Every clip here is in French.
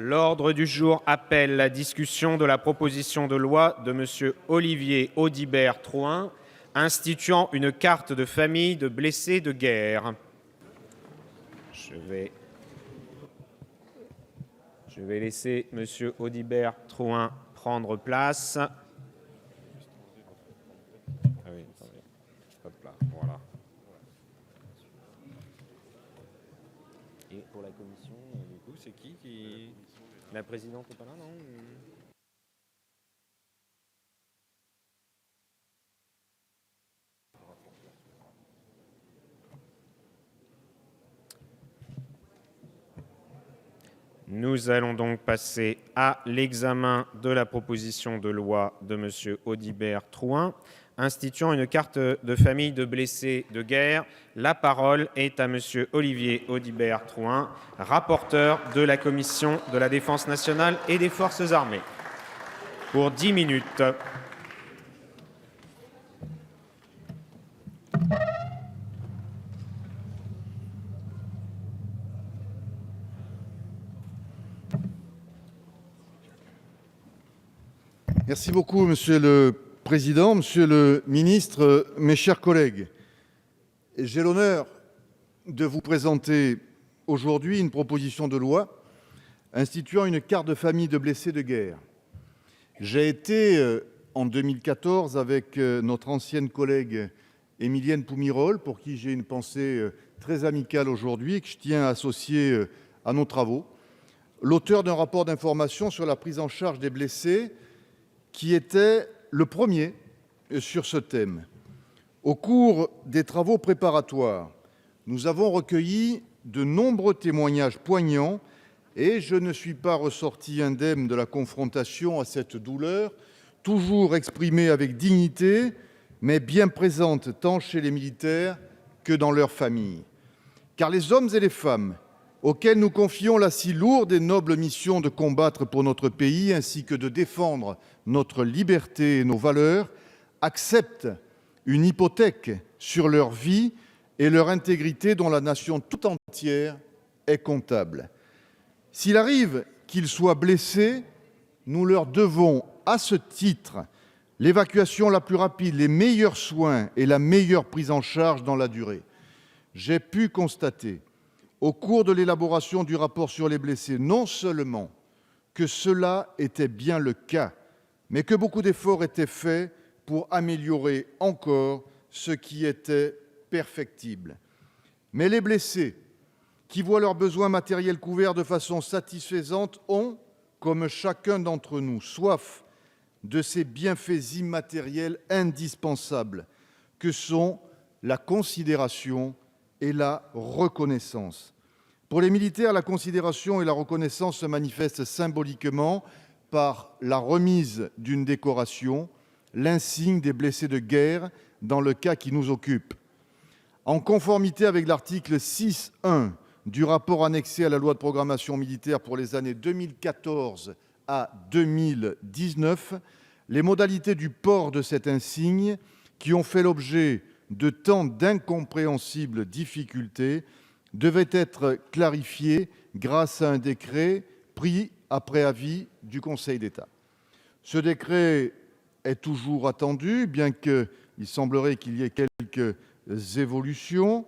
L'ordre du jour appelle la discussion de la proposition de loi de M. Olivier Audibert-Trouin instituant une carte de famille de blessés de guerre. Je vais laisser M. Audibert-Trouin prendre place. Voilà. Et pour la commission, du coup, c'est qui La présidente n'est pas là, non? Nous allons donc passer à l'examen de la proposition de loi de M. Audibert-Trouin instituant une carte de famille de blessés de guerre. La parole est à M. Olivier Audibert-Trouin, rapporteur de la Commission de la Défense nationale et des Forces armées, pour 10 minutes. Merci beaucoup, Monsieur le Président, Monsieur le Ministre, mes chers collègues. J'ai l'honneur de vous présenter aujourd'hui une proposition de loi instituant une carte de famille de blessés de guerre. J'ai été en 2014 avec notre ancienne collègue Émilienne Poumirol, pour qui j'ai une pensée très amicale aujourd'hui et que je tiens à associer à nos travaux, l'auteur d'un rapport d'information sur la prise en charge des blessés qui était le premier sur ce thème. Au cours des travaux préparatoires, nous avons recueilli de nombreux témoignages poignants et je ne suis pas ressorti indemne de la confrontation à cette douleur, toujours exprimée avec dignité, mais bien présente tant chez les militaires que dans leurs familles. Car les hommes et les femmes auxquels nous confions la si lourde et noble mission de combattre pour notre pays ainsi que de défendre notre liberté et nos valeurs, acceptent une hypothèque sur leur vie et leur intégrité dont la nation tout entière est comptable. S'il arrive qu'ils soient blessés, nous leur devons à ce titre l'évacuation la plus rapide, les meilleurs soins et la meilleure prise en charge dans la durée. J'ai pu constater au cours de l'élaboration du rapport sur les blessés, non seulement que cela était bien le cas, mais que beaucoup d'efforts étaient faits pour améliorer encore ce qui était perfectible. Mais les blessés, qui voient leurs besoins matériels couverts de façon satisfaisante, ont, comme chacun d'entre nous, soif de ces bienfaits immatériels indispensables que sont la considération et la reconnaissance. Pour les militaires, la considération et la reconnaissance se manifestent symboliquement par la remise d'une décoration, l'insigne des blessés de guerre dans le cas qui nous occupe. En conformité avec l'article 6.1 du rapport annexé à la loi de programmation militaire pour les années 2014 à 2019, les modalités du port de cet insigne, qui ont fait l'objet de tant d'incompréhensibles difficultés, devaient être clarifiées grâce à un décret pris après avis du Conseil d'État. Ce décret est toujours attendu, bien qu'il semblerait qu'il y ait quelques évolutions.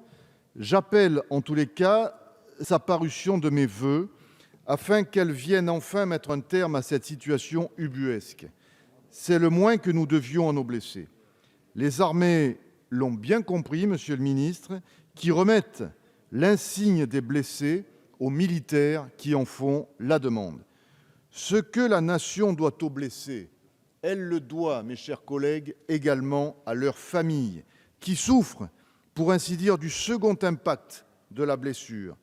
J'appelle en tous les cas sa parution de mes vœux afin qu'elle vienne enfin mettre un terme à cette situation ubuesque. C'est le moins que nous devions à nos blessés. Les armées l'ont bien compris, Monsieur le ministre, qui remettent l'insigne des blessés aux militaires qui en font la demande. Ce que la nation doit aux blessés, elle le doit, mes chers collègues, également à leurs familles, qui souffrent, pour ainsi dire, du second impact de la blessure.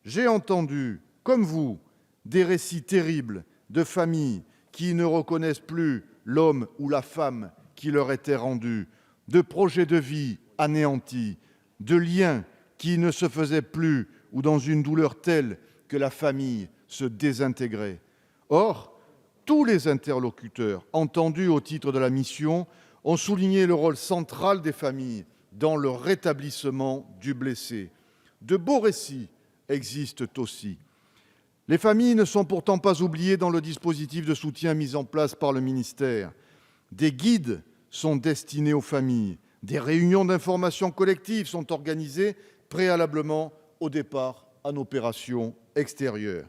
J'ai entendu, comme vous, des récits terribles de familles qui ne reconnaissent plus l'homme ou la femme qui leur était rendu, de projets de vie anéantis, de liens qui ne se faisaient plus ou dans une douleur telle que la famille se désintégrait. Or, tous les interlocuteurs entendus au titre de la mission ont souligné le rôle central des familles dans le rétablissement du blessé. De beaux récits existent aussi. Les familles ne sont pourtant pas oubliées dans le dispositif de soutien mis en place par le ministère. Des guides sont destinés aux familles. Des réunions d'information collective sont organisées préalablement au départ en opération extérieure.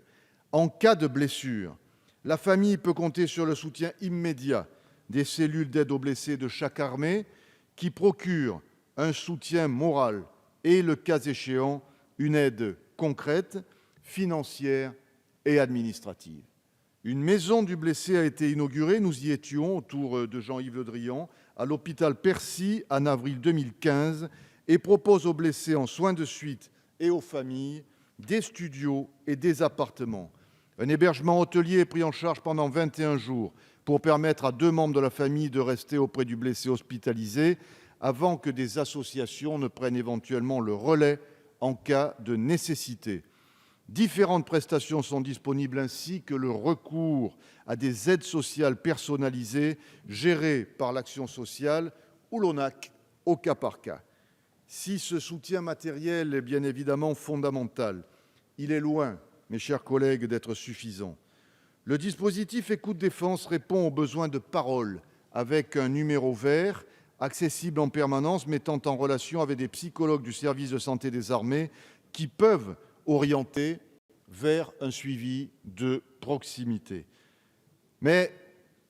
En cas de blessure, la famille peut compter sur le soutien immédiat des cellules d'aide aux blessés de chaque armée qui procurent un soutien moral et, le cas échéant, une aide concrète, financière et administrative. Une maison du blessé a été inaugurée, nous y étions, autour de Jean-Yves Le Drian, à l'hôpital Percy en avril 2015 et propose aux blessés en soins de suite et aux familles des studios et des appartements. Un hébergement hôtelier est pris en charge pendant 21 jours pour permettre à 2 membres de la famille de rester auprès du blessé hospitalisé avant que des associations ne prennent éventuellement le relais en cas de nécessité. Différentes prestations sont disponibles ainsi que le recours à des aides sociales personnalisées gérées par l'action sociale ou l'ONAC au cas par cas. Si ce soutien matériel est bien évidemment fondamental, il est loin, mes chers collègues, d'être suffisant. Le dispositif Écoute Défense répond aux besoins de parole avec un numéro vert accessible en permanence mettant en relation avec des psychologues du service de santé des armées qui peuvent orienter vers un suivi de proximité. Mais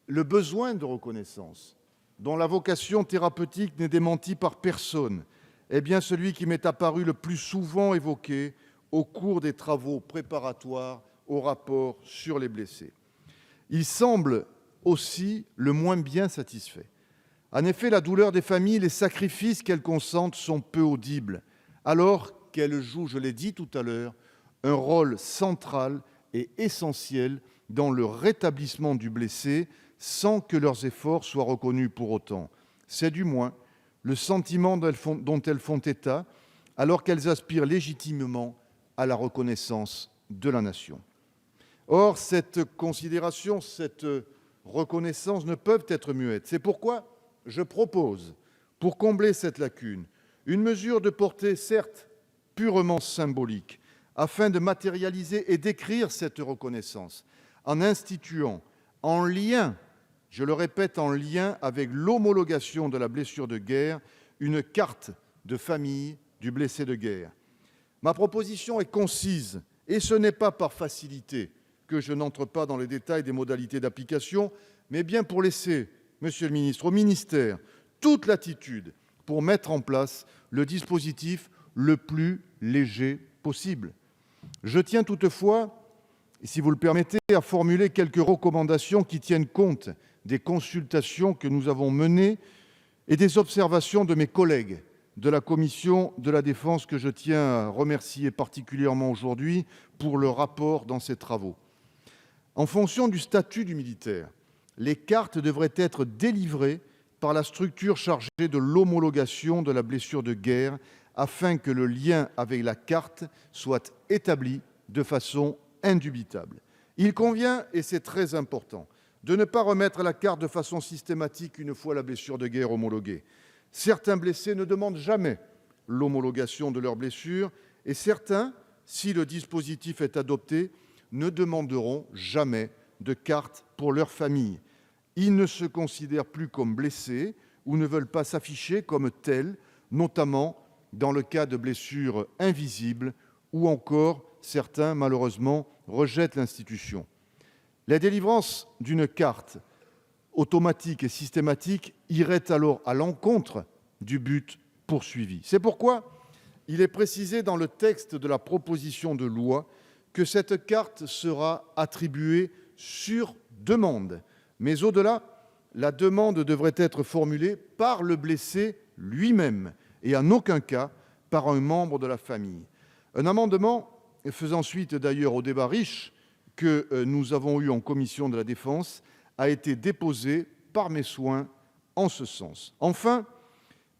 le besoin de reconnaissance, dont la vocation thérapeutique n'est démentie par personne, est bien celui qui m'est apparu le plus souvent évoqué au cours des travaux préparatoires au rapport sur les blessés. Il semble aussi le moins bien satisfait. En effet, la douleur des familles, les sacrifices qu'elles consentent sont peu audibles, alors qu'elles jouent, je l'ai dit tout à l'heure, un rôle central et essentiel dans le rétablissement du blessé sans que leurs efforts soient reconnus pour autant. C'est du moins le sentiment dont elles font état alors qu'elles aspirent légitimement à la reconnaissance de la nation. Or, cette considération, cette reconnaissance ne peuvent être muettes. C'est pourquoi je propose, pour combler cette lacune, une mesure de portée certes purement symbolique, afin de matérialiser et d'écrire cette reconnaissance en instituant, en lien, je le répète, en lien avec l'homologation de la blessure de guerre, une carte de famille du blessé de guerre. Ma proposition est concise et ce n'est pas par facilité que je n'entre pas dans les détails des modalités d'application, mais bien pour laisser, Monsieur le ministre, au ministère toute latitude pour mettre en place le dispositif le plus léger possible. Je tiens toutefois, si vous le permettez, à formuler quelques recommandations qui tiennent compte des consultations que nous avons menées et des observations de mes collègues de la commission de la Défense, que je tiens à remercier particulièrement aujourd'hui pour le rapport dans ces travaux. En fonction du statut du militaire, les cartes devraient être délivrées par la structure chargée de l'homologation de la blessure de guerre afin que le lien avec la carte soit établi de façon indubitable. Il convient, et c'est très important, de ne pas remettre la carte de façon systématique une fois la blessure de guerre homologuée. Certains blessés ne demandent jamais l'homologation de leur blessure et certains, si le dispositif est adopté, ne demanderont jamais de carte pour leur famille. Ils ne se considèrent plus comme blessés ou ne veulent pas s'afficher comme tels, notamment dans le cas de blessures invisibles ou encore certains, malheureusement, rejettent l'institution. La délivrance d'une carte automatique et systématique irait alors à l'encontre du but poursuivi. C'est pourquoi il est précisé dans le texte de la proposition de loi que cette carte sera attribuée sur demande. Mais au-delà, la demande devrait être formulée par le blessé lui-même et en aucun cas par un membre de la famille. Un amendement faisant suite d'ailleurs au débat riche que nous avons eu en commission de la Défense a été déposé par mes soins en ce sens. Enfin,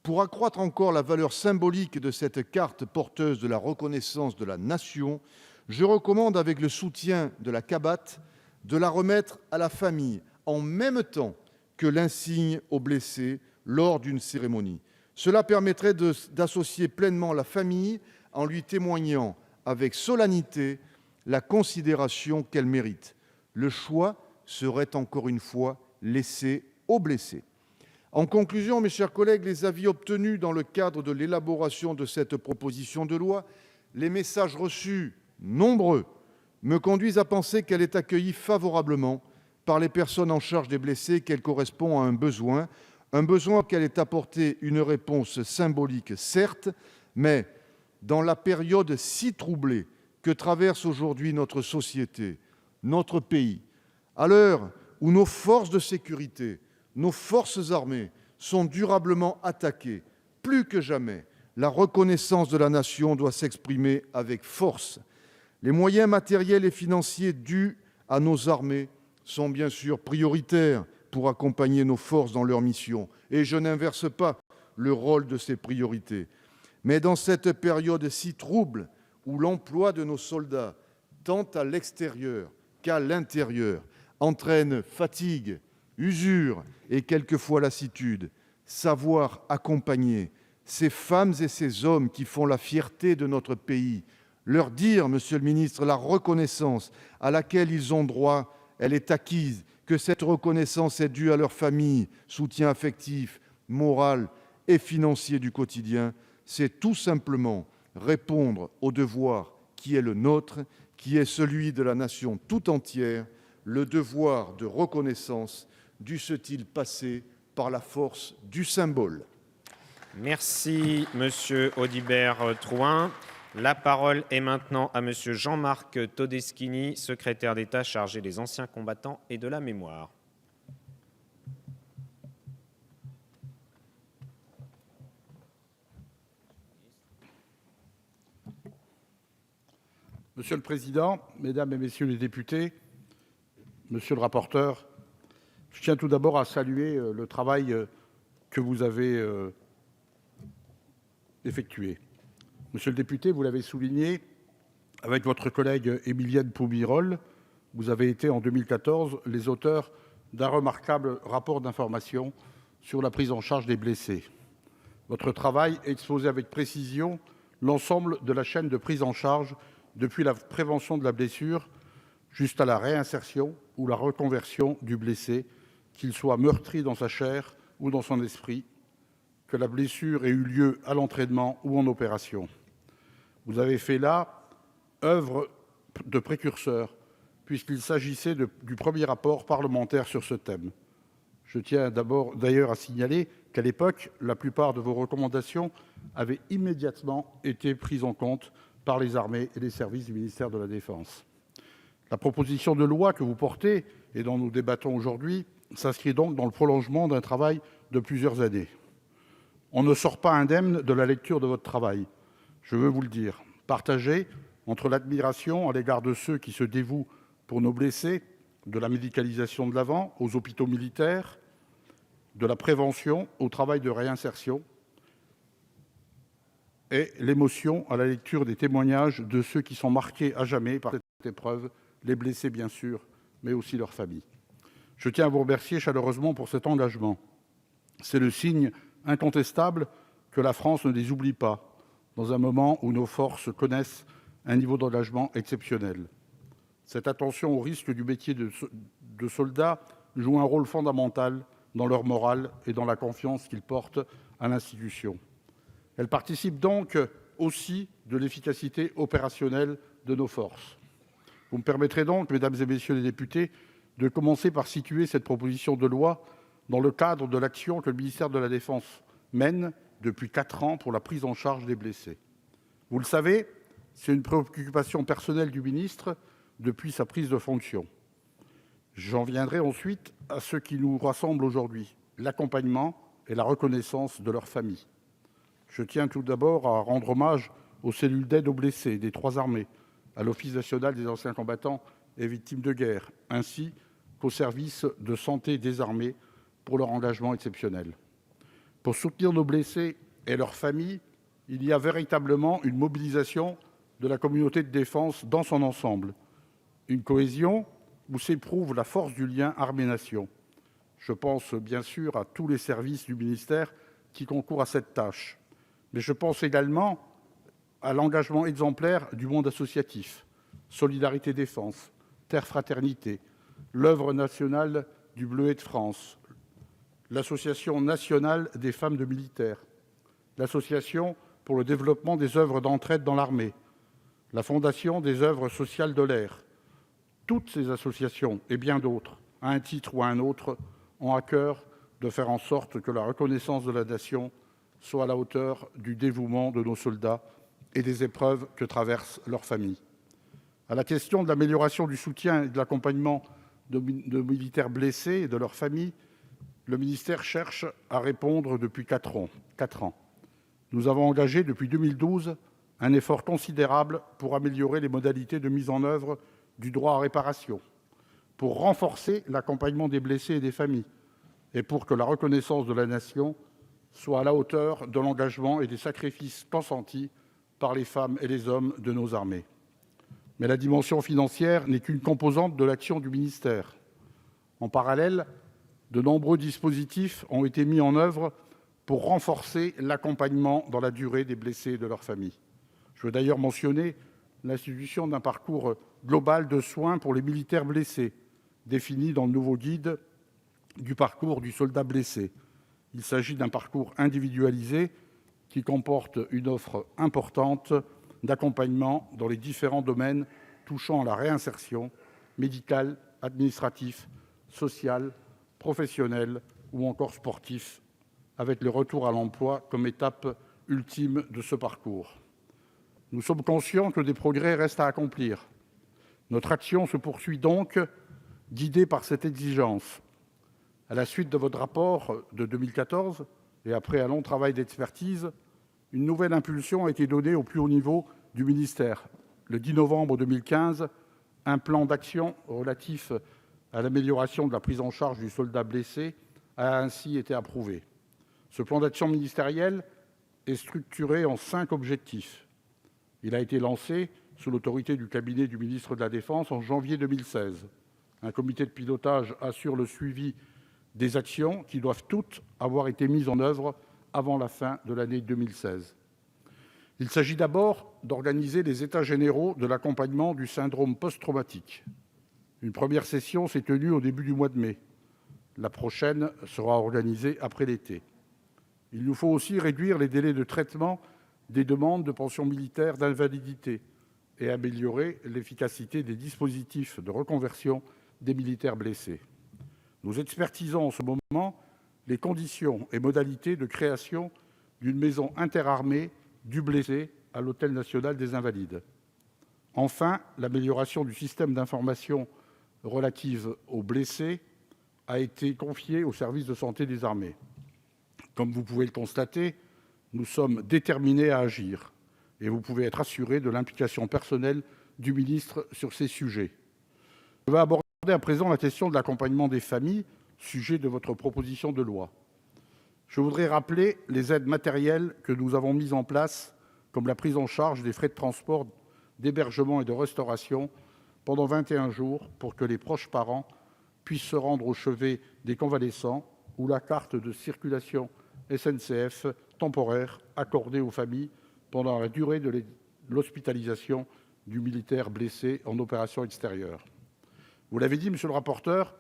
pour accroître encore la valeur symbolique de cette carte porteuse de la reconnaissance de la nation, je recommande, avec le soutien de la CABAT, de la remettre à la famille en même temps que l'insigne au blessé lors d'une cérémonie. Cela permettrait d'associer pleinement la famille en lui témoignant avec solennité la considération qu'elle mérite. Le choix serait encore une fois laissé aux blessés. En conclusion, mes chers collègues, les avis obtenus dans le cadre de l'élaboration de cette proposition de loi, les messages reçus, nombreux, me conduisent à penser qu'elle est accueillie favorablement par les personnes en charge des blessés, qu'elle correspond à un besoin auquel est apportée une réponse symbolique, certes, mais dans la période si troublée que traverse aujourd'hui notre société, notre pays, à l'heure où nos forces de sécurité, nos forces armées sont durablement attaquées, plus que jamais, la reconnaissance de la Nation doit s'exprimer avec force. Les moyens matériels et financiers dus à nos armées sont bien sûr prioritaires pour accompagner nos forces dans leur mission. Et je n'inverse pas le rôle de ces priorités. Mais dans cette période si trouble, où l'emploi de nos soldats, tant à l'extérieur qu'à l'intérieur, entraîne fatigue, usure et quelquefois lassitude, savoir accompagner ces femmes et ces hommes qui font la fierté de notre pays, leur dire, Monsieur le ministre, la reconnaissance à laquelle ils ont droit, elle est acquise, que cette reconnaissance est due à leur famille, soutien affectif, moral et financier du quotidien, c'est tout simplement répondre au devoir qui est le nôtre, qui est celui de la nation tout entière, le devoir de reconnaissance dusse-t-il passer par la force du symbole. Merci, Monsieur Audibert Trouin. La parole est maintenant à Monsieur Jean-Marc Todeschini, secrétaire d'État chargé des anciens combattants et de la mémoire. Monsieur le Président, Mesdames et Messieurs les députés, Monsieur le rapporteur, je tiens tout d'abord à saluer le travail que vous avez effectué. Monsieur le député, vous l'avez souligné, avec votre collègue Émilienne Poumirol, vous avez été en 2014 les auteurs d'un remarquable rapport d'information sur la prise en charge des blessés. Votre travail exposait avec précision l'ensemble de la chaîne de prise en charge depuis la prévention de la blessure jusqu'à la réinsertion ou la reconversion du blessé, qu'il soit meurtri dans sa chair ou dans son esprit, que la blessure ait eu lieu à l'entraînement ou en opération. Vous avez fait là œuvre de précurseur, puisqu'il s'agissait du premier rapport parlementaire sur ce thème. Je tiens d'ailleurs à signaler qu'à l'époque, la plupart de vos recommandations avaient immédiatement été prises en compte par les armées et les services du ministère de la Défense. La proposition de loi que vous portez et dont nous débattons aujourd'hui s'inscrit donc dans le prolongement d'un travail de plusieurs années. On ne sort pas indemne de la lecture de votre travail, je veux vous le dire, partagé entre l'admiration à l'égard de ceux qui se dévouent pour nos blessés, de la médicalisation de l'avant aux hôpitaux militaires, de la prévention au travail de réinsertion, et l'émotion à la lecture des témoignages de ceux qui sont marqués à jamais par cette épreuve, les blessés bien sûr, mais aussi leurs familles. Je tiens à vous remercier chaleureusement pour cet engagement. C'est le signe incontestable que la France ne les oublie pas, dans un moment où nos forces connaissent un niveau d'engagement exceptionnel. Cette attention au risque du métier de soldat joue un rôle fondamental dans leur morale et dans la confiance qu'ils portent à l'institution. Elle participe donc aussi de l'efficacité opérationnelle de nos forces. Vous me permettrez donc, Mesdames et Messieurs les députés, de commencer par situer cette proposition de loi dans le cadre de l'action que le ministère de la Défense mène depuis 4 ans pour la prise en charge des blessés. Vous le savez, c'est une préoccupation personnelle du ministre depuis sa prise de fonction. J'en viendrai ensuite à ce qui nous rassemble aujourd'hui, l'accompagnement et la reconnaissance de leurs familles. Je tiens tout d'abord à rendre hommage aux cellules d'aide aux blessés des 3 armées, à l'Office national des anciens combattants et victimes de guerre, ainsi qu'aux services de santé des armées pour leur engagement exceptionnel. Pour soutenir nos blessés et leurs familles, il y a véritablement une mobilisation de la communauté de défense dans son ensemble, une cohésion où s'éprouve la force du lien armée-nation. Je pense bien sûr à tous les services du ministère qui concourent à cette tâche, mais je pense également à l'engagement exemplaire du monde associatif, Solidarité Défense, Terre Fraternité, l'Œuvre nationale du Bleuet de France, l'Association nationale des femmes de militaires, l'Association pour le développement des œuvres d'entraide dans l'armée, la Fondation des œuvres sociales de l'air. Toutes ces associations et bien d'autres, à un titre ou à un autre, ont à cœur de faire en sorte que la reconnaissance de la nation soit à la hauteur du dévouement de nos soldats et des épreuves que traversent leurs familles. À la question de l'amélioration du soutien et de l'accompagnement de militaires blessés et de leurs familles, le ministère cherche à répondre depuis 4 ans. Nous avons engagé depuis 2012 un effort considérable pour améliorer les modalités de mise en œuvre du droit à réparation, pour renforcer l'accompagnement des blessés et des familles, et pour que la reconnaissance de la nation soit à la hauteur de l'engagement et des sacrifices consentis par les femmes et les hommes de nos armées. Mais la dimension financière n'est qu'une composante de l'action du ministère. En parallèle, de nombreux dispositifs ont été mis en œuvre pour renforcer l'accompagnement dans la durée des blessés et de leurs familles. Je veux d'ailleurs mentionner l'institution d'un parcours global de soins pour les militaires blessés, défini dans le nouveau guide du parcours du soldat blessé. Il s'agit d'un parcours individualisé qui comporte une offre importante d'accompagnement dans les différents domaines touchant à la réinsertion médicale, administratif, social, professionnel ou encore sportif, avec le retour à l'emploi comme étape ultime de ce parcours. Nous sommes conscients que des progrès restent à accomplir. Notre action se poursuit donc, guidée par cette exigence. À la suite de votre rapport de 2014 et après un long travail d'expertise, une nouvelle impulsion a été donnée au plus haut niveau du ministère. Le 10 novembre 2015, un plan d'action relatif à l'amélioration de la prise en charge du soldat blessé a ainsi été approuvé. Ce plan d'action ministériel est structuré en 5 objectifs. Il a été lancé sous l'autorité du cabinet du ministre de la Défense en janvier 2016. Un comité de pilotage assure le suivi des actions qui doivent toutes avoir été mises en œuvre avant la fin de l'année 2016. Il s'agit d'abord d'organiser les états généraux de l'accompagnement du syndrome post-traumatique. Une première session s'est tenue au début du mois de mai. La prochaine sera organisée après l'été. Il nous faut aussi réduire les délais de traitement des demandes de pension militaire d'invalidité et améliorer l'efficacité des dispositifs de reconversion des militaires blessés. Nous expertisons en ce moment les conditions et modalités de création d'une maison interarmée du blessé à l'Hôtel national des Invalides. Enfin, l'amélioration du système d'information relative aux blessés a été confiée au service de santé des armées. Comme vous pouvez le constater, nous sommes déterminés à agir et vous pouvez être assurés de l'implication personnelle du ministre sur ces sujets. Je vais aborder à présent la question de l'accompagnement des familles, sujet de votre proposition de loi. Je voudrais rappeler les aides matérielles que nous avons mises en place, comme la prise en charge des frais de transport, d'hébergement et de restauration pendant 21 jours pour que les proches parents puissent se rendre au chevet des convalescents, ou la carte de circulation SNCF temporaire accordée aux familles pendant la durée de l'hospitalisation du militaire blessé en opération extérieure. Vous l'avez dit, monsieur le rapporteur,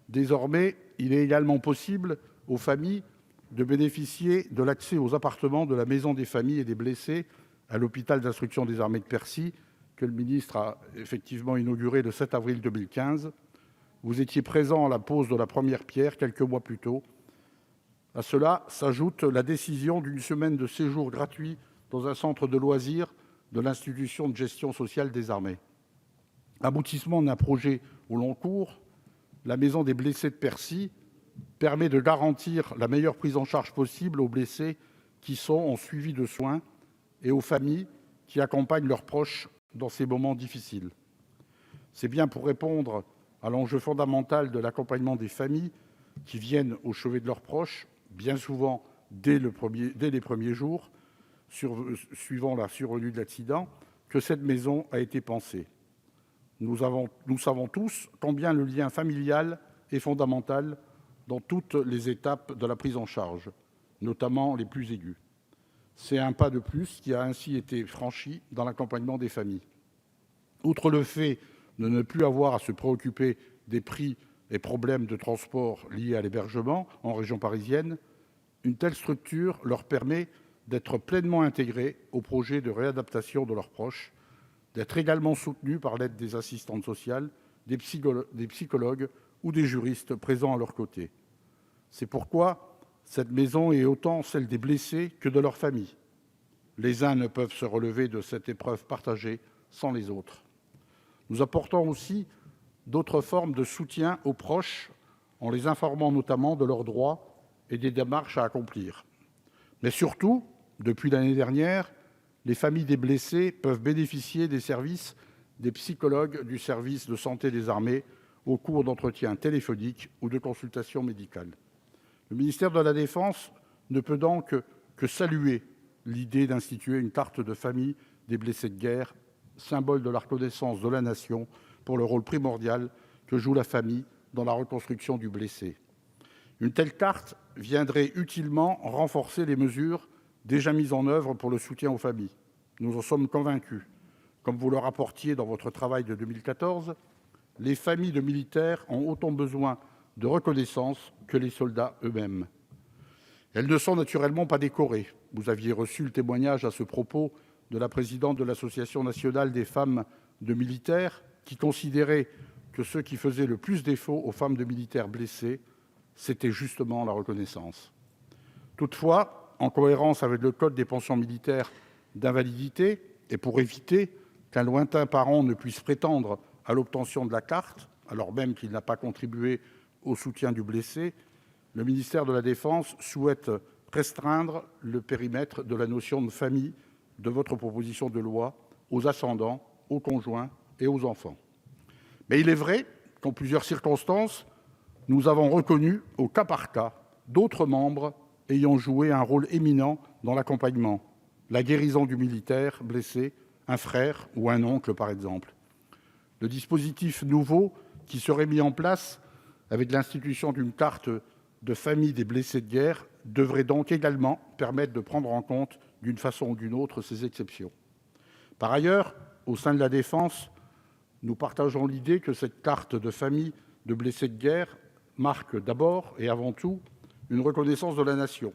désormais, il est également possible aux familles de bénéficier de l'accès aux appartements de la Maison des familles et des blessés à l'hôpital d'instruction des armées de Percy, que le ministre a effectivement inauguré le 7 avril 2015. Vous étiez présent à la pose de la première pierre quelques mois plus tôt. À cela s'ajoute la décision d'une semaine de séjour gratuit dans un centre de loisirs de l'institution de gestion sociale des armées. Aboutissement d'un projet au long cours, la Maison des blessés de Percy permet de garantir la meilleure prise en charge possible aux blessés qui sont en suivi de soins et aux familles qui accompagnent leurs proches dans ces moments difficiles. C'est bien pour répondre à l'enjeu fondamental de l'accompagnement des familles qui viennent au chevet de leurs proches, bien souvent dès les premiers jours, suivant la survenue de l'accident, que cette maison a été pensée. Nous savons tous combien le lien familial est fondamental dans toutes les étapes de la prise en charge, notamment les plus aiguës. C'est un pas de plus qui a ainsi été franchi dans l'accompagnement des familles. Outre le fait de ne plus avoir à se préoccuper des prix et problèmes de transport liés à l'hébergement en région parisienne, une telle structure leur permet d'être pleinement intégrés au projet de réadaptation de leurs proches, d'être également soutenus par l'aide des assistantes sociales, des psychologues ou des juristes présents à leur côté. C'est pourquoi cette maison est autant celle des blessés que de leurs familles. Les uns ne peuvent se relever de cette épreuve partagée sans les autres. Nous apportons aussi d'autres formes de soutien aux proches en les informant notamment de leurs droits et des démarches à accomplir. Mais surtout, depuis l'année dernière, les familles des blessés peuvent bénéficier des services des psychologues du service de santé des armées au cours d'entretiens téléphoniques ou de consultations médicales. Le ministère de la Défense ne peut donc que saluer l'idée d'instituer une carte de famille des blessés de guerre, symbole de la reconnaissance de la Nation pour le rôle primordial que joue la famille dans la reconstruction du blessé. Une telle carte viendrait utilement renforcer les mesures déjà mises en œuvre pour le soutien aux familles. Nous en sommes convaincus. Comme vous le rapportiez dans votre travail de 2014, les familles de militaires ont autant besoin de reconnaissance que les soldats eux-mêmes. Elles ne sont naturellement pas décorées. Vous aviez reçu le témoignage à ce propos de la présidente de l'Association nationale des femmes de militaires, qui considérait que ce qui faisait le plus défaut aux femmes de militaires blessés, c'était justement la reconnaissance. Toutefois, en cohérence avec le Code des pensions militaires d'invalidité, et pour éviter qu'un lointain parent ne puisse prétendre à l'obtention de la carte, alors même qu'il n'a pas contribué au soutien du blessé, le ministère de la Défense souhaite restreindre le périmètre de la notion de famille de votre proposition de loi aux ascendants, aux conjoints et aux enfants. Mais il est vrai qu'en plusieurs circonstances, nous avons reconnu au cas par cas d'autres membres ayant joué un rôle éminent dans l'accompagnement, la guérison du militaire blessé, un frère ou un oncle par exemple. Le dispositif nouveau qui serait mis en place avec l'institution d'une carte de famille des blessés de guerre devrait donc également permettre de prendre en compte d'une façon ou d'une autre ces exceptions. Par ailleurs, au sein de la Défense, nous partageons l'idée que cette carte de famille de blessés de guerre marque d'abord et avant tout une reconnaissance de la Nation.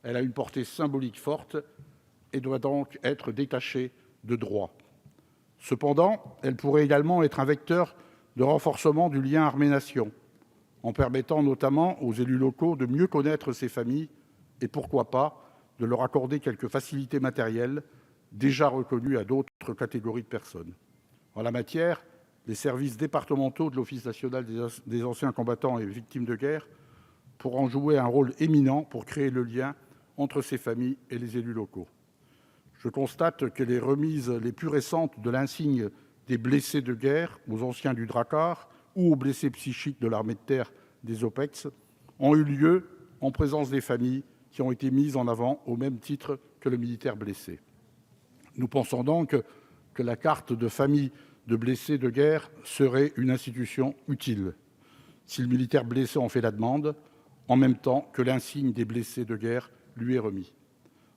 Elle a une portée symbolique forte et doit donc être détachée de droit. Cependant, elle pourrait également être un vecteur de renforcement du lien armée-nation, en permettant notamment aux élus locaux de mieux connaître ces familles et, pourquoi pas, de leur accorder quelques facilités matérielles déjà reconnues à d'autres catégories de personnes. En la matière, les services départementaux de l'Office national des anciens combattants et victimes de guerre pourront jouer un rôle éminent pour créer le lien entre ces familles et les élus locaux. Je constate que les remises les plus récentes de l'insigne des blessés de guerre aux anciens du Drakkar ou aux blessés psychiques de l'armée de terre des OPEX ont eu lieu en présence des familles qui ont été mises en avant au même titre que le militaire blessé. Nous pensons donc que la carte de famille de blessés de guerre serait une institution utile, si le militaire blessé en fait la demande, en même temps que l'insigne des blessés de guerre lui est remis.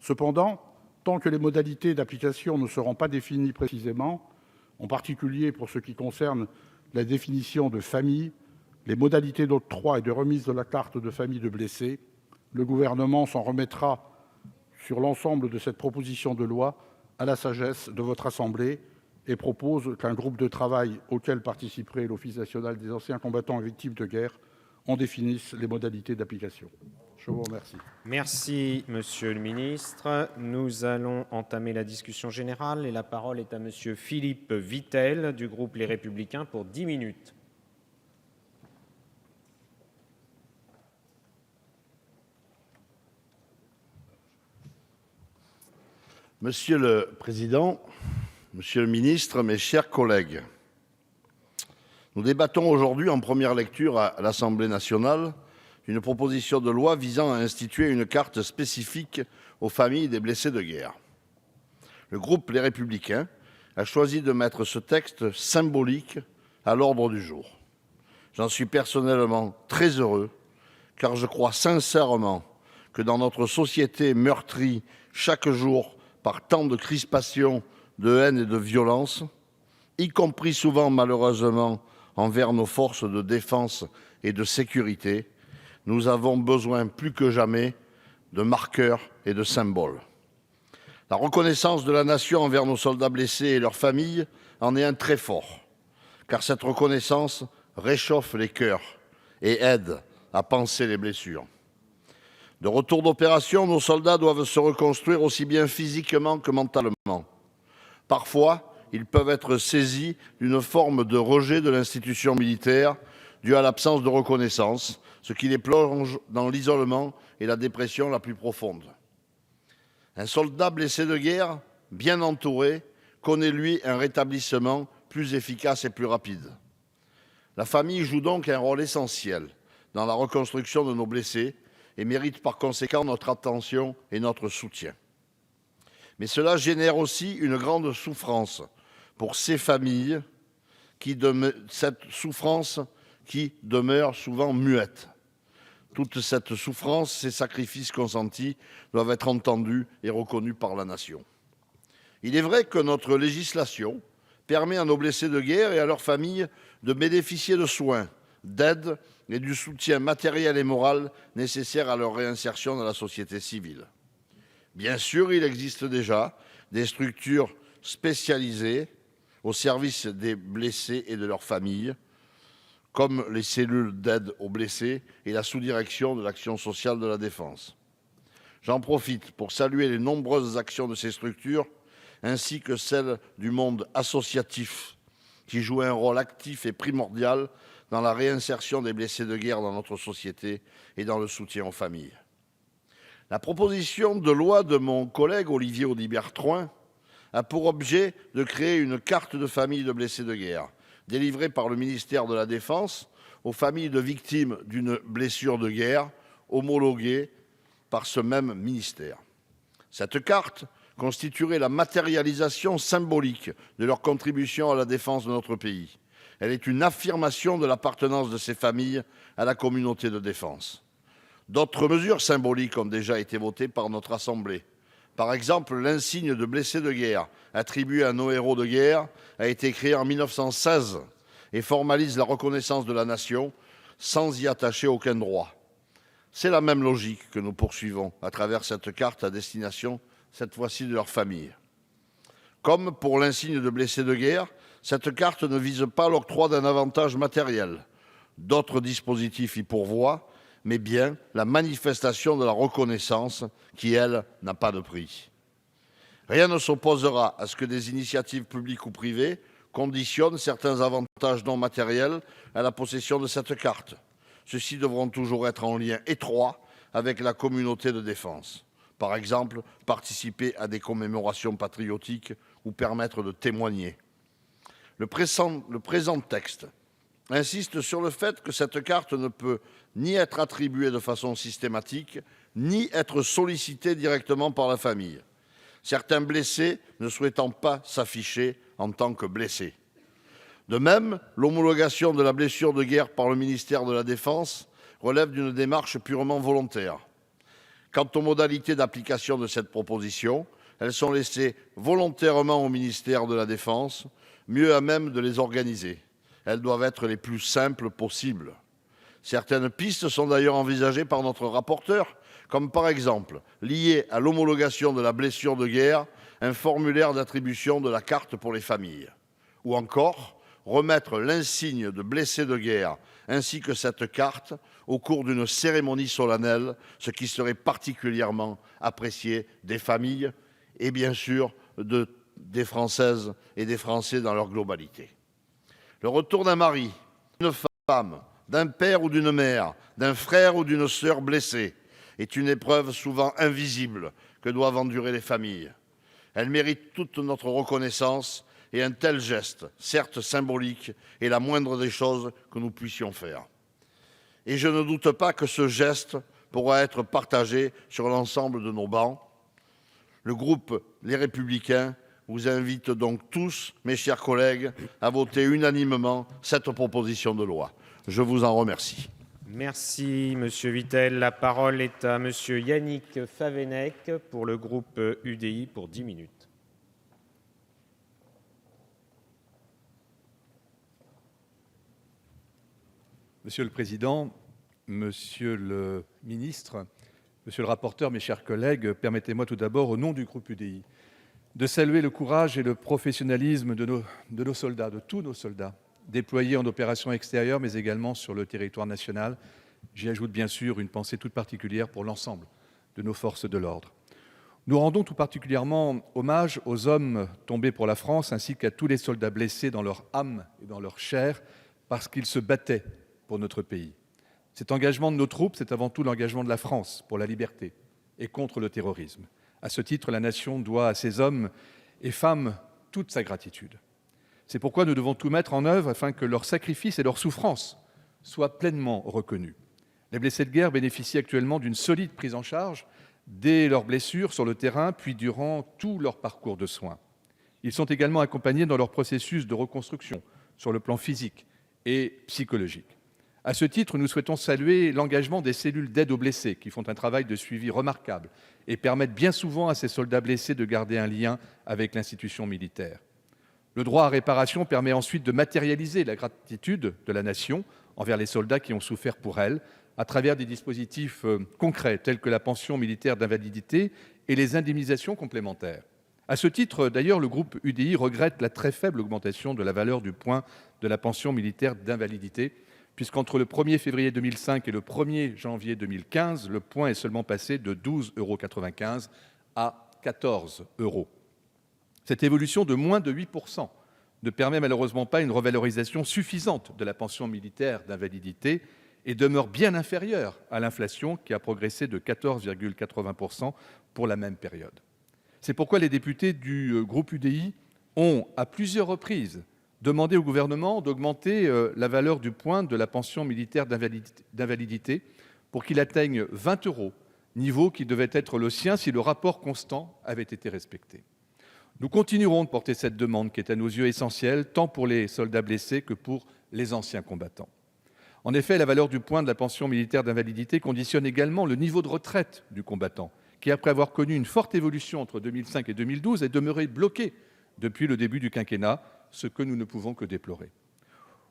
Cependant, tant que les modalités d'application ne seront pas définies précisément, en particulier pour ce qui concerne la définition de famille, les modalités d'octroi et de remise de la carte de famille de blessés, le Gouvernement s'en remettra sur l'ensemble de cette proposition de loi à la sagesse de votre Assemblée et propose qu'un groupe de travail auquel participerait l'Office national des anciens combattants et victimes de guerre en définisse les modalités d'application. Je vous remercie. Merci, Monsieur le ministre. Nous allons entamer la discussion générale et la parole est à Monsieur Philippe Vitel du groupe Les Républicains pour 10 minutes. Monsieur le Président, Monsieur le Ministre, mes chers collègues, nous débattons aujourd'hui en première lecture à l'Assemblée nationale d'une proposition de loi visant à instituer une carte spécifique aux familles des blessés de guerre. Le groupe Les Républicains a choisi de mettre ce texte symbolique à l'ordre du jour. J'en suis personnellement très heureux, car je crois sincèrement que dans notre société meurtrie chaque jour par tant de crispation, de haine et de violence, y compris souvent malheureusement envers nos forces de défense et de sécurité, nous avons besoin plus que jamais de marqueurs et de symboles. La reconnaissance de la Nation envers nos soldats blessés et leurs familles en est un très fort, car cette reconnaissance réchauffe les cœurs et aide à panser les blessures. De retour d'opération, nos soldats doivent se reconstruire aussi bien physiquement que mentalement. Parfois, ils peuvent être saisis d'une forme de rejet de l'institution militaire due à l'absence de reconnaissance, ce qui les plonge dans l'isolement et la dépression la plus profonde. Un soldat blessé de guerre, bien entouré, connaît lui un rétablissement plus efficace et plus rapide. La famille joue donc un rôle essentiel dans la reconstruction de nos blessés et mérite par conséquent notre attention et notre soutien. Mais cela génère aussi une grande souffrance pour ces familles, cette souffrance qui demeure souvent muette. Toute cette souffrance, ces sacrifices consentis doivent être entendus et reconnus par la Nation. Il est vrai que notre législation permet à nos blessés de guerre et à leurs familles de bénéficier de soins, d'aide et du soutien matériel et moral nécessaires à leur réinsertion dans la société civile. Bien sûr, il existe déjà des structures spécialisées au service des blessés et de leurs familles, comme les cellules d'aide aux blessés et la sous-direction de l'action sociale de la défense. J'en profite pour saluer les nombreuses actions de ces structures, ainsi que celles du monde associatif, qui joue un rôle actif et primordial dans la réinsertion des blessés de guerre dans notre société et dans le soutien aux familles. La proposition de loi de mon collègue Olivier Audibert-Troin a pour objet de créer une carte de famille de blessés de guerre, délivrée par le ministère de la Défense aux familles de victimes d'une blessure de guerre, homologuée par ce même ministère. Cette carte constituerait la matérialisation symbolique de leur contribution à la défense de notre pays. Elle est une affirmation de l'appartenance de ces familles à la communauté de défense. D'autres mesures symboliques ont déjà été votées par notre Assemblée. Par exemple, l'insigne de blessé de guerre, attribué à nos héros de guerre, a été créé en 1916 et formalise la reconnaissance de la Nation sans y attacher aucun droit. C'est la même logique que nous poursuivons à travers cette carte à destination, cette fois-ci, de leur famille. Comme pour l'insigne de blessé de guerre, cette carte ne vise pas l'octroi d'un avantage matériel. D'autres dispositifs y pourvoient, mais bien la manifestation de la reconnaissance qui, elle, n'a pas de prix. Rien ne s'opposera à ce que des initiatives publiques ou privées conditionnent certains avantages non matériels à la possession de cette carte. Ceux-ci devront toujours être en lien étroit avec la communauté de défense. Par exemple, participer à des commémorations patriotiques ou permettre de témoigner. Le présent texte insiste sur le fait que cette carte ne peut ni être attribuée de façon systématique, ni être sollicitée directement par la famille, certains blessés ne souhaitant pas s'afficher en tant que blessés. De même, l'homologation de la blessure de guerre par le ministère de la Défense relève d'une démarche purement volontaire. Quant aux modalités d'application de cette proposition, elles sont laissées volontairement au ministère de la Défense, mieux à même de les organiser. Elles doivent être les plus simples possibles. Certaines pistes sont d'ailleurs envisagées par notre rapporteur, comme par exemple, lié à l'homologation de la blessure de guerre, un formulaire d'attribution de la carte pour les familles. Ou encore, remettre l'insigne de blessé de guerre ainsi que cette carte au cours d'une cérémonie solennelle, ce qui serait particulièrement apprécié des familles et bien sûr des Françaises et des Français dans leur globalité. Le retour d'un mari, d'une femme, d'un père ou d'une mère, d'un frère ou d'une sœur blessés est une épreuve souvent invisible que doivent endurer les familles. Elle mérite toute notre reconnaissance et un tel geste, certes symbolique, est la moindre des choses que nous puissions faire. Et je ne doute pas que ce geste pourra être partagé sur l'ensemble de nos bancs. Le groupe Les Républicains vous invite donc tous, mes chers collègues, à voter unanimement cette proposition de loi. Je vous en remercie. Merci, Monsieur Vittel. La parole est à Monsieur Yannick Favennec pour le groupe UDI pour 10 minutes. Monsieur le Président, Monsieur le Ministre, Monsieur le rapporteur, mes chers collègues, permettez-moi tout d'abord, au nom du groupe UDI, de saluer le courage et le professionnalisme de nos soldats, de tous nos soldats, déployés en opérations extérieures, mais également sur le territoire national. J'y ajoute bien sûr une pensée toute particulière pour l'ensemble de nos forces de l'ordre. Nous rendons tout particulièrement hommage aux hommes tombés pour la France, ainsi qu'à tous les soldats blessés dans leur âme et dans leur chair, parce qu'ils se battaient pour notre pays. Cet engagement de nos troupes, c'est avant tout l'engagement de la France pour la liberté et contre le terrorisme. À ce titre, la nation doit à ces hommes et femmes toute sa gratitude. C'est pourquoi nous devons tout mettre en œuvre afin que leur sacrifice et leur souffrance soient pleinement reconnus. Les blessés de guerre bénéficient actuellement d'une solide prise en charge dès leurs blessures sur le terrain, puis durant tout leur parcours de soins. Ils sont également accompagnés dans leur processus de reconstruction sur le plan physique et psychologique. À ce titre, nous souhaitons saluer l'engagement des cellules d'aide aux blessés qui font un travail de suivi remarquable et permettent bien souvent à ces soldats blessés de garder un lien avec l'institution militaire. Le droit à réparation permet ensuite de matérialiser la gratitude de la nation envers les soldats qui ont souffert pour elle, à travers des dispositifs concrets tels que la pension militaire d'invalidité et les indemnisations complémentaires. À ce titre, d'ailleurs, le groupe UDI regrette la très faible augmentation de la valeur du point de la pension militaire d'invalidité, puisqu'entre le 1er février 2005 et le 1er janvier 2015, le point est seulement passé de 12,95 € à 14 €. Cette évolution de moins de 8% ne permet malheureusement pas une revalorisation suffisante de la pension militaire d'invalidité et demeure bien inférieure à l'inflation qui a progressé de 14,80% pour la même période. C'est pourquoi les députés du groupe UDI ont, à plusieurs reprises, demandé au gouvernement d'augmenter la valeur du point de la pension militaire d'invalidité pour qu'il atteigne 20 €, niveau qui devait être le sien si le rapport constant avait été respecté. Nous continuerons de porter cette demande qui est à nos yeux essentielle, tant pour les soldats blessés que pour les anciens combattants. En effet, la valeur du point de la pension militaire d'invalidité conditionne également le niveau de retraite du combattant, qui, après avoir connu une forte évolution entre 2005 et 2012, est demeuré bloqué depuis le début du quinquennat, ce que nous ne pouvons que déplorer.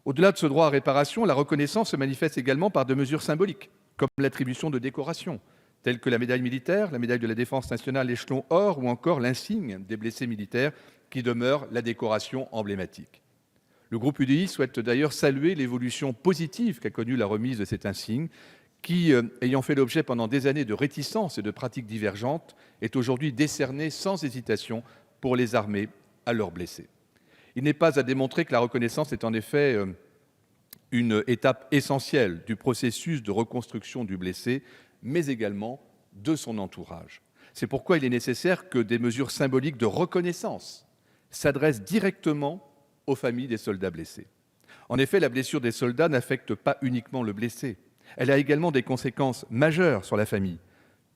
Au-delà de ce droit à réparation, la reconnaissance se manifeste également par des mesures symboliques, comme l'attribution de décorations, telles que la médaille militaire, la médaille de la Défense nationale échelon or ou encore l'insigne des blessés militaires, qui demeure la décoration emblématique. Le groupe UDI souhaite d'ailleurs saluer l'évolution positive qu'a connue la remise de cet insigne, qui, ayant fait l'objet pendant des années de réticences et de pratiques divergentes, est aujourd'hui décerné sans hésitation pour les armées à leurs blessés. Il n'est pas à démontrer que la reconnaissance est en effet une étape essentielle du processus de reconstruction du blessé, mais également de son entourage. C'est pourquoi il est nécessaire que des mesures symboliques de reconnaissance s'adressent directement aux familles des soldats blessés. En effet, la blessure des soldats n'affecte pas uniquement le blessé. Elle a également des conséquences majeures sur la famille,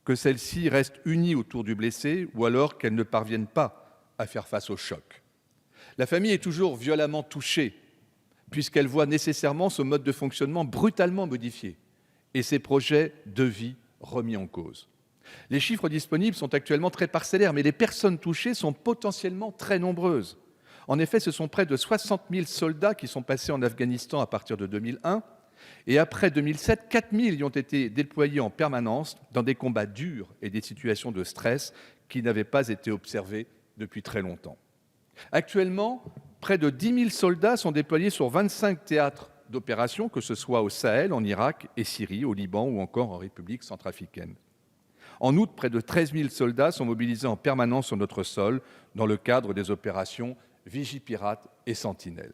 que celle-ci reste unie autour du blessé ou alors qu'elle ne parvienne pas à faire face au choc. La famille est toujours violemment touchée, puisqu'elle voit nécessairement son mode de fonctionnement brutalement modifié et ses projets de vie remis en cause. Les chiffres disponibles sont actuellement très parcellaires, mais les personnes touchées sont potentiellement très nombreuses. En effet, ce sont près de 60 000 soldats qui sont passés en Afghanistan à partir de 2001, et après 2007, 4 000 y ont été déployés en permanence dans des combats durs et des situations de stress qui n'avaient pas été observées depuis très longtemps. Actuellement, près de 10 000 soldats sont déployés sur 25 théâtres d'opérations, que ce soit au Sahel, en Irak et Syrie, au Liban ou encore en République centrafricaine. En outre, près de 13 000 soldats sont mobilisés en permanence sur notre sol dans le cadre des opérations Vigipirate et Sentinelle.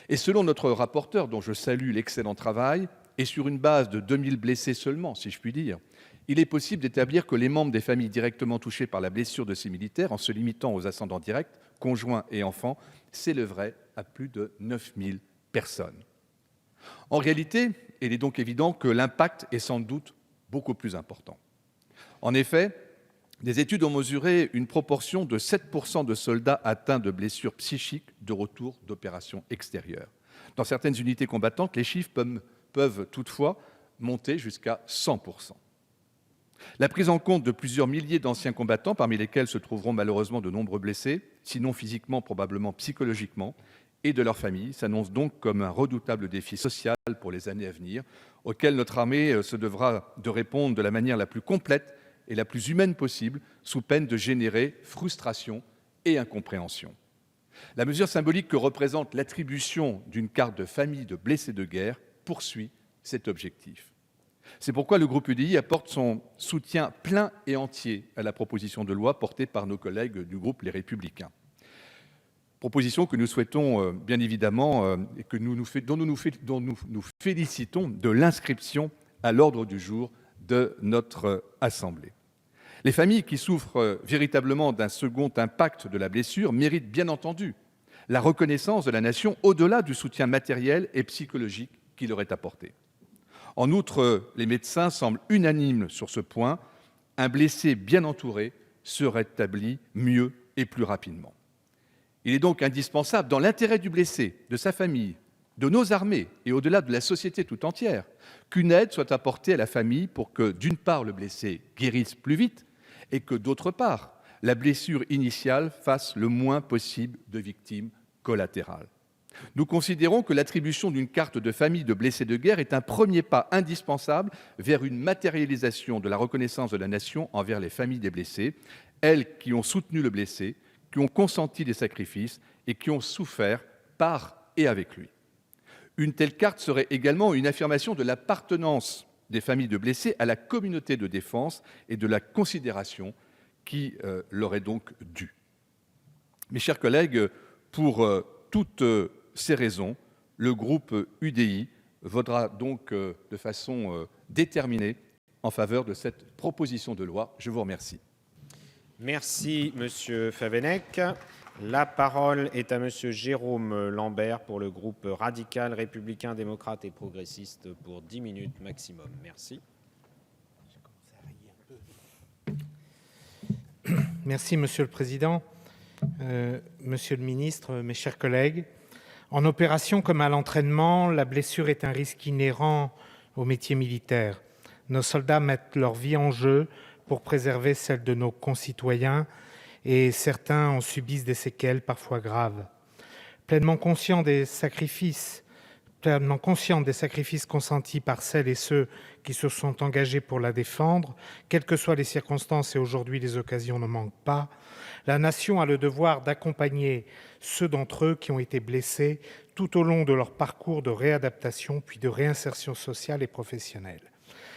Et selon notre rapporteur, dont je salue l'excellent travail, et sur une base de 2 000 blessés seulement, si je puis dire, il est possible d'établir que les membres des familles directement touchées par la blessure de ces militaires, en se limitant aux ascendants directs, conjoints et enfants, s'élèveraient à plus de 9 000 personnes. En réalité, il est donc évident que l'impact est sans doute beaucoup plus important. En effet, des études ont mesuré une proportion de 7% de soldats atteints de blessures psychiques de retour d'opérations extérieures. Dans certaines unités combattantes, les chiffres peuvent toutefois monter jusqu'à 100%. La prise en compte de plusieurs milliers d'anciens combattants, parmi lesquels se trouveront malheureusement de nombreux blessés, sinon physiquement, probablement psychologiquement, et de leurs familles s'annonce donc comme un redoutable défi social pour les années à venir, auquel notre armée se devra de répondre de la manière la plus complète et la plus humaine possible, sous peine de générer frustration et incompréhension. La mesure symbolique que représente l'attribution d'une carte de famille de blessés de guerre poursuit cet objectif. C'est pourquoi le groupe UDI apporte son soutien plein et entier à la proposition de loi portée par nos collègues du groupe Les Républicains. Proposition que nous souhaitons bien évidemment et dont nous nous félicitons de l'inscription à l'ordre du jour de notre Assemblée. Les familles qui souffrent véritablement d'un second impact de la blessure méritent bien entendu la reconnaissance de la nation au-delà du soutien matériel et psychologique qui leur est apporté. En outre, les médecins semblent unanimes sur ce point, un blessé bien entouré se rétablit mieux et plus rapidement. Il est donc indispensable, dans l'intérêt du blessé, de sa famille, de nos armées et au-delà de la société tout entière, qu'une aide soit apportée à la famille pour que, d'une part, le blessé guérisse plus vite et que, d'autre part, la blessure initiale fasse le moins possible de victimes collatérales. Nous considérons que l'attribution d'une carte de famille de blessés de guerre est un premier pas indispensable vers une matérialisation de la reconnaissance de la nation envers les familles des blessés, elles qui ont soutenu le blessé, qui ont consenti des sacrifices et qui ont souffert par et avec lui. Une telle carte serait également une affirmation de l'appartenance des familles de blessés à la communauté de défense et de la considération qui leur est donc due. Mes chers collègues, pour toutes ces raisons, le groupe UDI votera donc de façon déterminée en faveur de cette proposition de loi. Je vous remercie. Merci, Monsieur Favennec. La parole est à Monsieur Jérôme Lambert pour le groupe radical, républicain, démocrate et progressiste pour 10 minutes maximum. Merci. Merci, Monsieur le Président, Monsieur le Ministre, mes chers collègues. En opération comme à l'entraînement, la blessure est un risque inhérent au métier militaire. Nos soldats mettent leur vie en jeu pour préserver celle de nos concitoyens et certains en subissent des séquelles parfois graves. Pleinement conscients des sacrifices consentis par celles et ceux qui se sont engagés pour la défendre, quelles que soient les circonstances et aujourd'hui les occasions ne manquent pas, la nation a le devoir d'accompagner ceux d'entre eux qui ont été blessés tout au long de leur parcours de réadaptation puis de réinsertion sociale et professionnelle.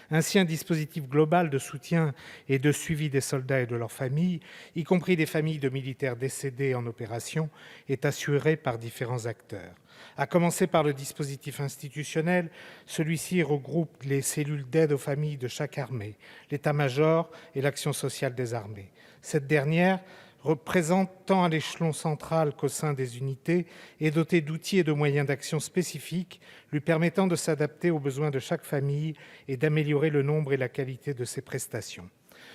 Ainsi, un dispositif global de soutien et de suivi des soldats et de leurs familles, y compris des familles de militaires décédés en opération, est assuré par différents acteurs. À commencer par le dispositif institutionnel, celui-ci regroupe les cellules d'aide aux familles de chaque armée, l'état-major et l'action sociale des armées. Cette dernière, représente tant à l'échelon central qu'au sein des unités, est dotée d'outils et de moyens d'action spécifiques lui permettant de s'adapter aux besoins de chaque famille et d'améliorer le nombre et la qualité de ses prestations.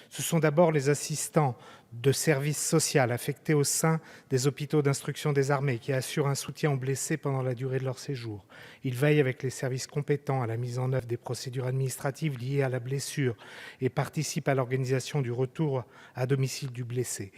Ce sont d'abord les assistants de service social affectés au sein des hôpitaux d'instruction des armées qui assurent un soutien aux blessés pendant la durée de leur séjour. Ils veillent avec les services compétents à la mise en œuvre des procédures administratives liées à la blessure et participent à l'organisation du retour à domicile du blessé.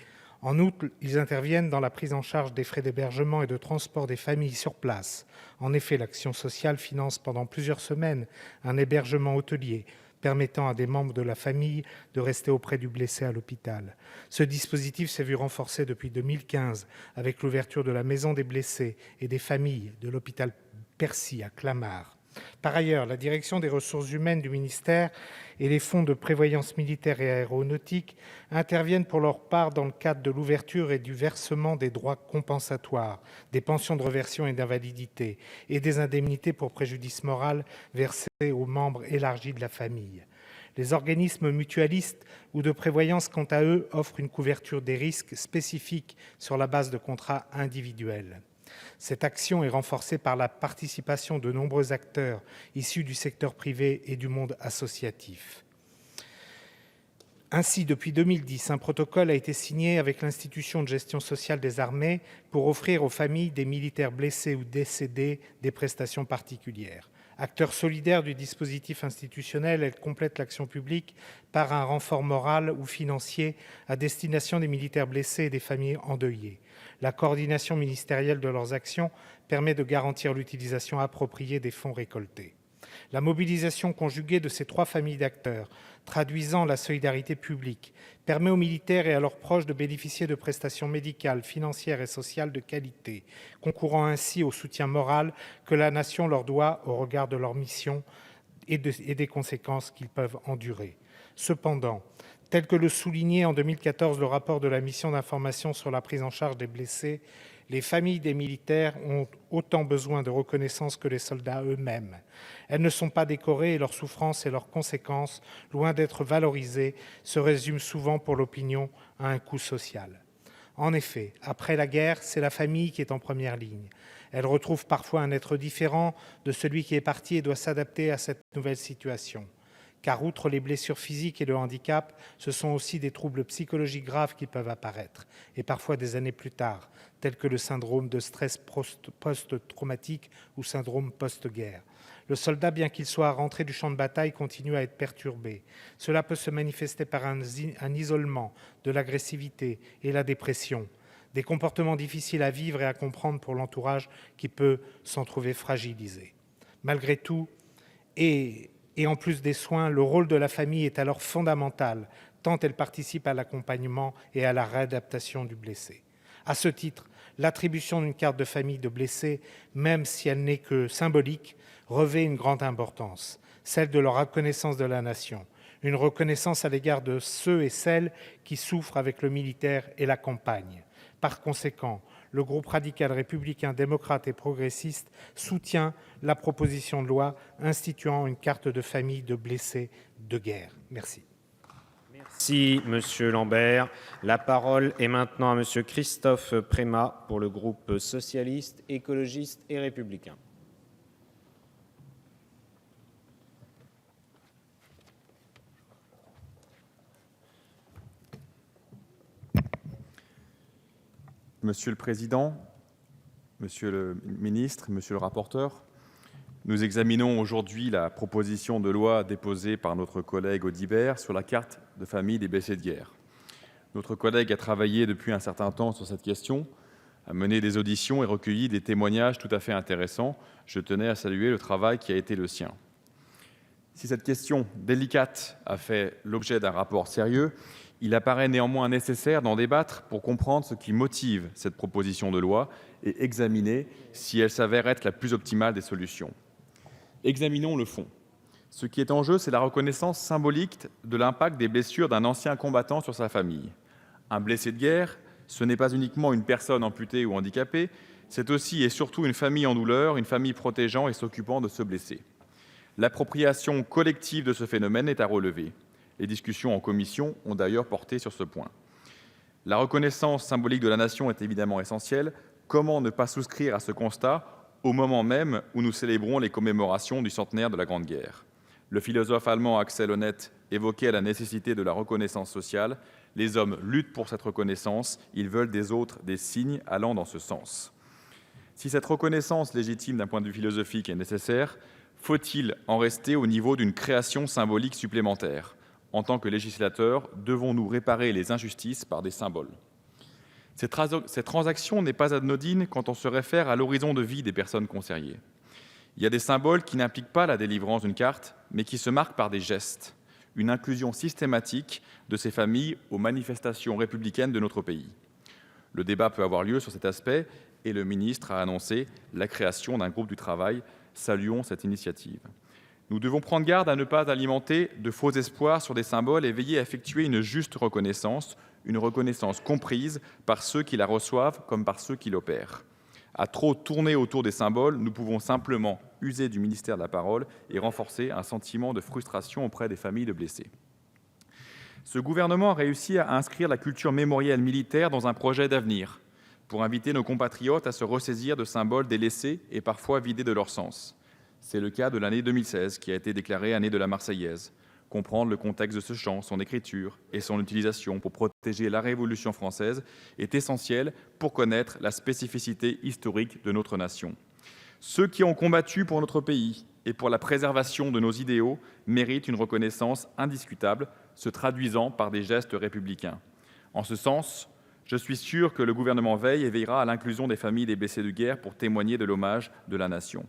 En outre, ils interviennent dans la prise en charge des frais d'hébergement et de transport des familles sur place. En effet, l'action sociale finance pendant plusieurs semaines un hébergement hôtelier permettant à des membres de la famille de rester auprès du blessé à l'hôpital. Ce dispositif s'est vu renforcé depuis 2015 avec l'ouverture de la Maison des blessés et des familles de l'hôpital Percy à Clamart. Par ailleurs, la direction des ressources humaines du ministère et les fonds de prévoyance militaire et aéronautique interviennent pour leur part dans le cadre de l'ouverture et du versement des droits compensatoires, des pensions de réversion et d'invalidité et des indemnités pour préjudice moral versées aux membres élargis de la famille. Les organismes mutualistes ou de prévoyance, quant à eux, offrent une couverture des risques spécifiques sur la base de contrats individuels. Cette action est renforcée par la participation de nombreux acteurs issus du secteur privé et du monde associatif. Ainsi, depuis 2010, un protocole a été signé avec l'Institution de gestion sociale des armées pour offrir aux familles des militaires blessés ou décédés des prestations particulières. Acteur solidaire du dispositif institutionnel, elle complète l'action publique par un renfort moral ou financier à destination des militaires blessés et des familles endeuillées. La coordination ministérielle de leurs actions permet de garantir l'utilisation appropriée des fonds récoltés. La mobilisation conjuguée de ces trois familles d'acteurs, traduisant la solidarité publique, permet aux militaires et à leurs proches de bénéficier de prestations médicales, financières et sociales de qualité, concourant ainsi au soutien moral que la Nation leur doit au regard de leur mission et des conséquences qu'ils peuvent endurer. Cependant, tel que le soulignait en 2014 le rapport de la mission d'information sur la prise en charge des blessés, les familles des militaires ont autant besoin de reconnaissance que les soldats eux-mêmes. Elles ne sont pas décorées et leurs souffrances et leurs conséquences, loin d'être valorisées, se résument souvent pour l'opinion à un coût social. En effet, après la guerre, c'est la famille qui est en première ligne. Elle retrouve parfois un être différent de celui qui est parti et doit s'adapter à cette nouvelle situation. Car outre les blessures physiques et le handicap, ce sont aussi des troubles psychologiques graves qui peuvent apparaître, et parfois des années plus tard, tels que le syndrome de stress post-traumatique ou syndrome post-guerre. Le soldat, bien qu'il soit rentré du champ de bataille, continue à être perturbé. Cela peut se manifester par un isolement, de l'agressivité et la dépression, des comportements difficiles à vivre et à comprendre pour l'entourage qui peut s'en trouver fragilisé. Malgré tout, et en plus des soins, le rôle de la famille est alors fondamental, tant elle participe à l'accompagnement et à la réadaptation du blessé. À ce titre, l'attribution d'une carte de famille de blessés, même si elle n'est que symbolique, revêt une grande importance, celle de leur reconnaissance de la Nation, une reconnaissance à l'égard de ceux et celles qui souffrent avec le militaire et l'accompagnent. Par conséquent, le groupe radical républicain, démocrate et progressiste soutient la proposition de loi instituant une carte de famille de blessés de guerre. Merci. Merci, Monsieur Lambert. La parole est maintenant à Monsieur Christophe Prémat pour le groupe socialiste, écologiste et républicain. Monsieur le Président, Monsieur le Ministre, Monsieur le rapporteur, nous examinons aujourd'hui la proposition de loi déposée par notre collègue Audibert sur la carte de famille des blessés de guerre. Notre collègue a travaillé depuis un certain temps sur cette question, a mené des auditions et recueilli des témoignages tout à fait intéressants. Je tenais à saluer le travail qui a été le sien. Si cette question délicate a fait l'objet d'un rapport sérieux, il apparaît néanmoins nécessaire d'en débattre pour comprendre ce qui motive cette proposition de loi et examiner si elle s'avère être la plus optimale des solutions. Examinons le fond. Ce qui est en jeu, c'est la reconnaissance symbolique de l'impact des blessures d'un ancien combattant sur sa famille. Un blessé de guerre, ce n'est pas uniquement une personne amputée ou handicapée, c'est aussi et surtout une famille en douleur, une famille protégeant et s'occupant de ce blessé. L'appropriation collective de ce phénomène est à relever. Les discussions en commission ont d'ailleurs porté sur ce point. La reconnaissance symbolique de la Nation est évidemment essentielle. Comment ne pas souscrire à ce constat au moment même où nous célébrons les commémorations du centenaire de la Grande Guerre ? Le philosophe allemand Axel Honneth évoquait la nécessité de la reconnaissance sociale. Les hommes luttent pour cette reconnaissance, ils veulent des autres des signes allant dans ce sens. Si cette reconnaissance légitime d'un point de vue philosophique est nécessaire, faut-il en rester au niveau d'une création symbolique supplémentaire ? En tant que législateurs, devons-nous réparer les injustices par des symboles ? Cette transaction n'est pas anodine quand on se réfère à l'horizon de vie des personnes concernées. Il y a des symboles qui n'impliquent pas la délivrance d'une carte, mais qui se marquent par des gestes, une inclusion systématique de ces familles aux manifestations républicaines de notre pays. Le débat peut avoir lieu sur cet aspect et le ministre a annoncé la création d'un groupe du travail. Saluons cette initiative. Nous devons prendre garde à ne pas alimenter de faux espoirs sur des symboles et veiller à effectuer une juste reconnaissance, une reconnaissance comprise par ceux qui la reçoivent comme par ceux qui l'opèrent. À trop tourner autour des symboles, nous pouvons simplement user du ministère de la parole et renforcer un sentiment de frustration auprès des familles de blessés. Ce gouvernement a réussi à inscrire la culture mémorielle militaire dans un projet d'avenir pour inviter nos compatriotes à se ressaisir de symboles délaissés et parfois vidés de leur sens. C'est le cas de l'année 2016, qui a été déclarée année de la Marseillaise. Comprendre le contexte de ce chant, son écriture et son utilisation pour protéger la Révolution française est essentiel pour connaître la spécificité historique de notre nation. Ceux qui ont combattu pour notre pays et pour la préservation de nos idéaux méritent une reconnaissance indiscutable, se traduisant par des gestes républicains. En ce sens, je suis sûr que le gouvernement veille et veillera à l'inclusion des familles des blessés de guerre pour témoigner de l'hommage de la nation.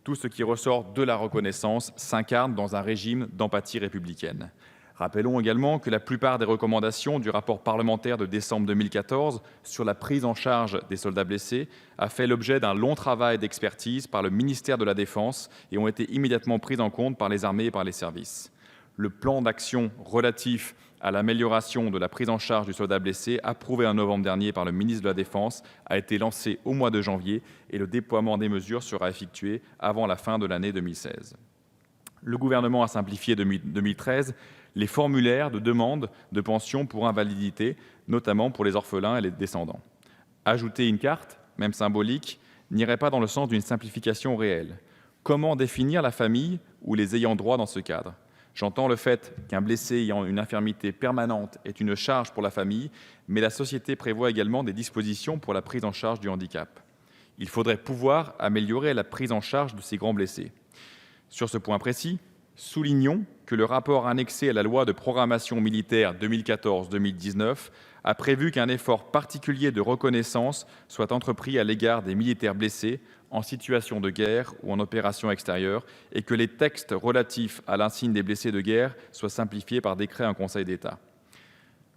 Tout ce qui ressort de la reconnaissance s'incarne dans un régime d'empathie républicaine. Rappelons également que la plupart des recommandations du rapport parlementaire de décembre 2014 sur la prise en charge des soldats blessés a fait l'objet d'un long travail d'expertise par le ministère de la Défense et ont été immédiatement prises en compte par les armées et par les services. Le plan d'action relatif à l'amélioration de la prise en charge du soldat blessé, approuvé en novembre dernier par le ministre de la Défense, a été lancé au mois de janvier et le déploiement des mesures sera effectué avant la fin de l'année 2016. Le gouvernement a simplifié depuis 2013 les formulaires de demande de pension pour invalidité, notamment pour les orphelins et les descendants. Ajouter une carte, même symbolique, n'irait pas dans le sens d'une simplification réelle. Comment définir la famille ou les ayants droit dans ce cadre ? J'entends le fait qu'un blessé ayant une infirmité permanente est une charge pour la famille, mais la société prévoit également des dispositions pour la prise en charge du handicap. Il faudrait pouvoir améliorer la prise en charge de ces grands blessés. Sur ce point précis, soulignons que le rapport annexé à la loi de programmation militaire 2014-2019 a prévu qu'un effort particulier de reconnaissance soit entrepris à l'égard des militaires blessés en situation de guerre ou en opération extérieure et que les textes relatifs à l'insigne des blessés de guerre soient simplifiés par décret en Conseil d'État.